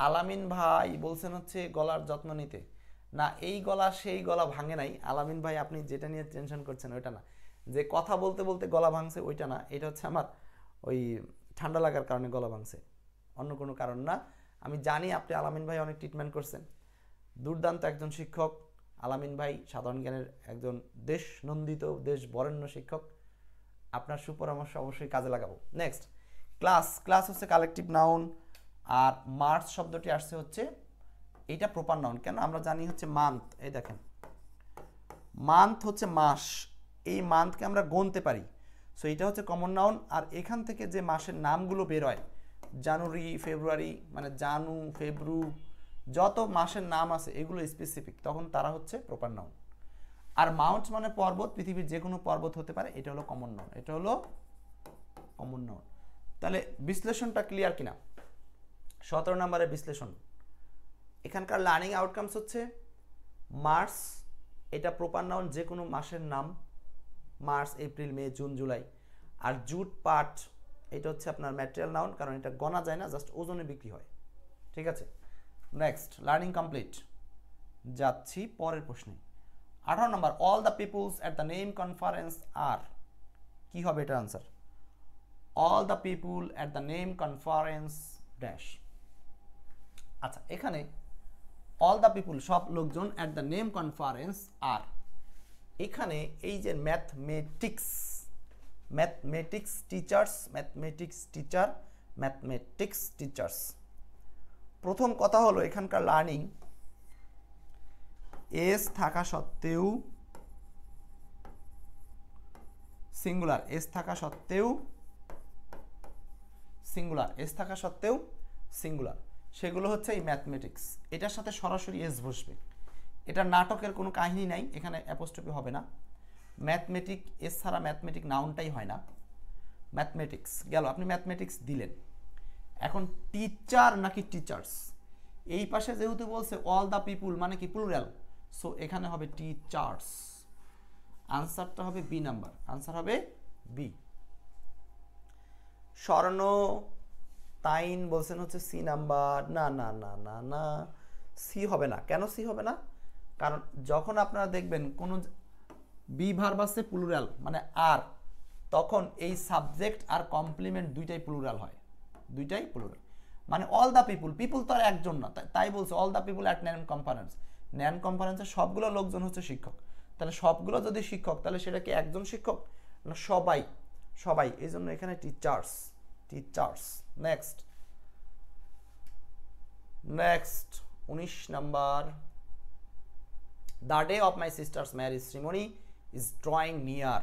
Speaker 1: আলামিন ভাই বলছেন হচ্ছে গলার যত্ন নিতে। না, এই গলা সেই গলা ভাঙে নাই আলামিন ভাই, আপনি যেটা নিয়ে টেনশন করছেন ওইটা না, যে কথা বলতে বলতে গলা ভাঙছে ওইটা না, এটা হচ্ছে আমার ওই ঠান্ডা লাগার কারণে গলা ভাঙছে, অন্য কোনো কারণ না। আমি জানি আপনি আলামিন ভাই অনেক ট্রিটমেন্ট করছেন, দুর্দান্ত একজন শিক্ষক আলামিন ভাই, সাধারণ জ্ঞানের একজন দেশ নন্দিত, দেশ বরেণ্য শিক্ষক। আপনার সুপরামর্শ অবশ্যই কাজে লাগাবো। নেক্সট, ক্লাস হচ্ছে কালেকটিভ নাউন, আর মার্চ শব্দটি আসছে হচ্ছে, এটা প্রপার নাউন। কেন? আমরা জানি হচ্ছে মান্থ, এই দেখেন মান্থ হচ্ছে মাস, এই মান্থকে আমরা গুনতে পারি, সো এটা হচ্ছে কমন নাউন। আর এখান থেকে যে মাসের নামগুলো বের হয়, জানুয়ারি, ফেব্রুয়ারি, মানে জানু, ফেব্রু, যত মাসের নাম আছে এগুলো স্পেসিফিক, তখন তারা হচ্ছে প্রপার নাউন। আর মাউন্ট মানে পর্বত, পৃথিবীর যে কোনো পর্বত হতে পারে, এটা হলো কমন নাউন, এটা হলো কমন নাউন। তাহলে বিশ্লেষণটা ক্লিয়ার কিনা? 17 নম্বরের বিশ্লেষণ। এখানকার লার্নিং আউটকামস হচ্ছে মার্চ, এটা প্রপার নাউন, যে কোনো মাসের নাম, মার্চ, এপ্রিল, মে, জুন, জুলাই। আর জুট, পাট, এটা হচ্ছে আপনার ম্যাটেরিয়াল নাউন, কারণ এটা গণা যায় না, জাস্ট ওজনে বিক্রি হয়। ঠিক আছে, নেক্সট, লার্নিং কমপ্লিট। যাচ্ছি পরের প্রশ্নে। 18 নম্বর, all the peoples at the name conference আর, কি হবে এটার answer? All the people at the name conference dash. আচ্ছা, এখানে অল দ্য পিপুল, সব লোকজন, অ্যাট দ্য নেম কনফারেন্স আর, এখানে এই যে ম্যাথমেটিক্স টিচার্স, ম্যাথমেটিক্স টিচার্স, প্রথম কথা হলো এখানকার লার্নিং এস থাকা সত্ত্বেও সিঙ্গুলার, এস থাকা সত্ত্বেও সিঙ্গুলার, সেগুলো হচ্ছে এই ম্যাথমেটিক্স। এটার সাথে সরাসরি এস বসবে, এটা নাটকের কোনো কাহিনী নাই, এখানে অ্যাপোস্ট্রফি হবে না। ম্যাথমেটিক, এস ছাড়া ম্যাথমেটিক নাউনটাই হয় না। ম্যাথমেটিক্স গেল, আপনি ম্যাথমেটিক্স দিলেন। এখন টিচার নাকি টিচার্স, এই পাশে যেহেতু বলছে অল দ্য পিপুল মানে কি প্লুরাল, সো এখানে হবে টিচার্স। আনসারটা হবে বি নাম্বার, আনসার হবে বি। স্বর্ণ তাইন বলছেন হচ্ছে সি নাম্বার, না না না না না, সি হবে না। কেন সি হবে না? কারণ যখন আপনারা দেখবেন কোন বি ভার্ব আছে প্লুরাল মানে আর, তখন এই সাবজেক্ট আর কমপ্লিমেন্ট দুইটাই প্লুরাল হয়, দুইটাই প্লুরাল। মানে অল দ্য পিপুল, পিপুল তো আর একজন না, তাই বলছে all the people at NAND conference. NAND কনফারেন্সে সবগুলো লোকজন হচ্ছে শিক্ষক, তাহলে সবগুলো যদি শিক্ষক, তাহলে সেটা কি একজন শিক্ষক না সবাই? সবাই, এই জন্য এখানে teachers. Next 19 number, the day of my sister's marriage ceremony is drawing near.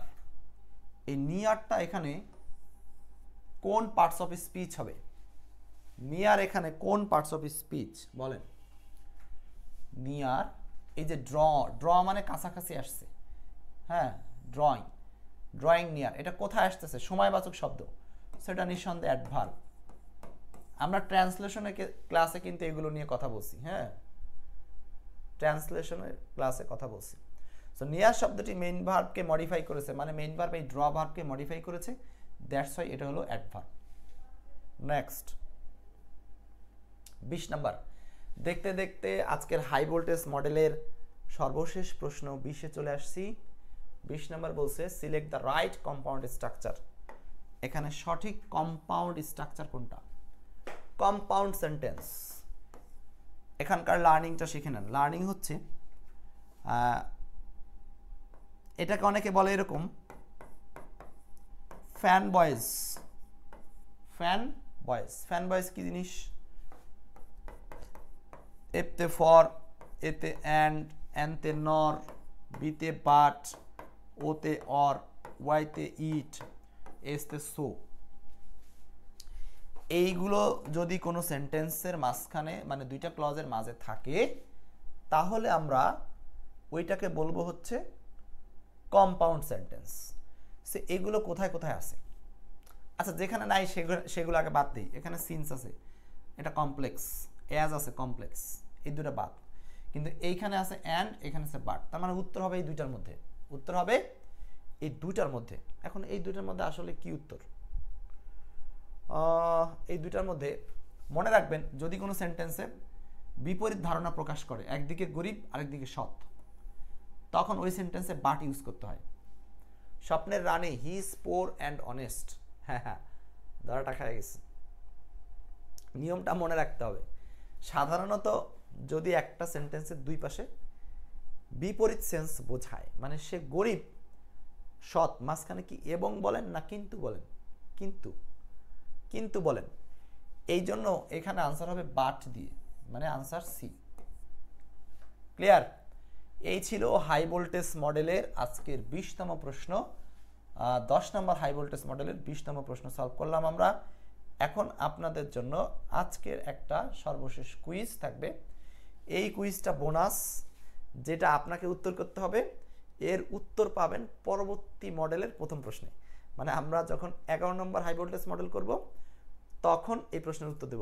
Speaker 1: এই নিয়ারটা এখানে কোন পার্টস অফ স্পিচ হবে? নিয়ার এখানে কোন পার্টস অফ স্পিচ বলেন? নিয়ার, এই যে ড্র মানে কাছাকাছি আসছে, হ্যাঁ, ড্রয়িং নিয়ার, এটা কোথায় আসতেছে? সময়বাচক শব্দ, সেটা নিঃসন্দেহে অ্যাডভার্ব। আমরা ট্রান্সলেশনের ক্লাসে কিন্তু এগুলো নিয়ে কথা বলছি, হ্যাঁ, ট্রান্সলেশনের ক্লাসে কথা বলছি। সো নিয়ার শব্দটি মেইন ভার্বকে মডিফাই করেছে, মানে মেইন ভার্ব এই ড্র ভার্বকে মডিফাই করেছে, দ্যাটস ওয়াই এটা হলো অ্যাডভার্ব। নেক্সট 20 নাম্বার, দেখতে দেখতে আজকের হাই ভোল্টেজ মডেলের সর্বশেষ প্রশ্ন 20-এ চলে আসছি। 20 নাম্বার বলছে select the right compound structure. এখানে সঠিক কম্পাউন্ড স্ট্রাকচার কোনটা? Compound sentence. এখানকার লার্নিংটা শিখে নেন। লার্নিং হচ্ছে এটাকে অনেকে বলে এরকম, ফ্যান বয়েজ কি জিনিস? এতে ফর, এতে অ্যান্ড, এনতে নর, বিতে বাট, ওতে অর, ওয়াইতে ইট, এসতে সো। এইগুলো যদি কোনো সেন্টেন্সের মাঝখানে মানে দুইটা ক্লজের মাঝে থাকে, তাহলে আমরা ওইটাকে বলবো হচ্ছে কম্পাউন্ড সেন্টেন্স। সে এগুলো কোথায় কোথায় আছে? আচ্ছা, যেখানে নাই সেগুলো আগে বাদ দিই। এখানে সিন্স আছে, এটা কমপ্লেক্স, অ্যাজ আছে কমপ্লেক্স, এই দুটো বাদ। কিন্তু এইখানে আছে অ্যান্ড, এখানে আছে বাট, তার মানে উত্তর হবে এই দুইটার মধ্যে। উত্তর হবে এই দুইটার মধ্যে। এখন এই দুইটার মধ্যে আসলে কি উত্তর? এই দুইটার মধ্যে মনে রাখবেন, যদি কোনো সেন্টেন্সে বিপরীত ধারণা প্রকাশ করে, একদিকে গরিব আরেকদিকে সৎ, তখন ওই সেন্টেন্সে বাট ইউজ করতে হয়। স্বপ্নের রানী, he is poor and honest. হ্যাঁ, ধরাটা খায় গেছে। নিয়মটা মনে রাখতে হবে। সাধারণত যদি একটা সেন্টেন্সের দুই পাশে বিপরীত সেন্স বোঝায়, মানে সে গরিব সৎ, মাঝখানে কি এবং বলেন না কিন্তু বলেন? কিন্তু বলেন। এই জন্য এখানে আনসার হবে বাট দিয়ে, মানে আনসার সি। ক্লিয়ার? এই ছিল হাই ভোল্টেজ মডেলের আজকের 20তম প্রশ্ন। 10 নম্বর হাই ভোল্টেজ মডেলের 20তম প্রশ্ন সলভ করলাম আমরা। এখন আপনাদের জন্য আজকের একটা সর্বশেষ কুইজ থাকবে। এই কুইজটা বোনাস, যেটা আপনাকে উত্তর করতে হবে, এর উত্তর পাবেন পরবর্তী মডেলের প্রথম প্রশ্নে। মানে আমরা যখন 11 নম্বর হাই ভোল্টেজ মডেল করব তখন এই প্রশ্নের উত্তর দেব।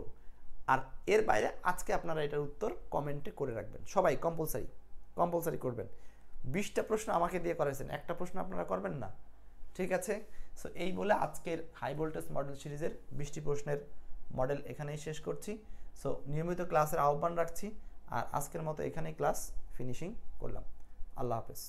Speaker 1: আর এর বাইরে আজকে আপনারা এটার উত্তর কমেন্টে করে রাখবেন, সবাই কম্পালসারি করবেন। 20টা প্রশ্ন আমাকে দিয়ে করাইছেন, একটা প্রশ্ন আপনারা করবেন না, ঠিক আছে? সো এই বলে আজকের হাই ভোল্টেজ মডেল সিরিজের 20টি প্রশ্নের মডেল এখানেই শেষ করছি। সো নিয়মিত ক্লাসের আহ্বান রাখছি, আর আজকের মতো এখানেই ক্লাস ফিনিশিং করলাম। আল্লাহ হাফেজ।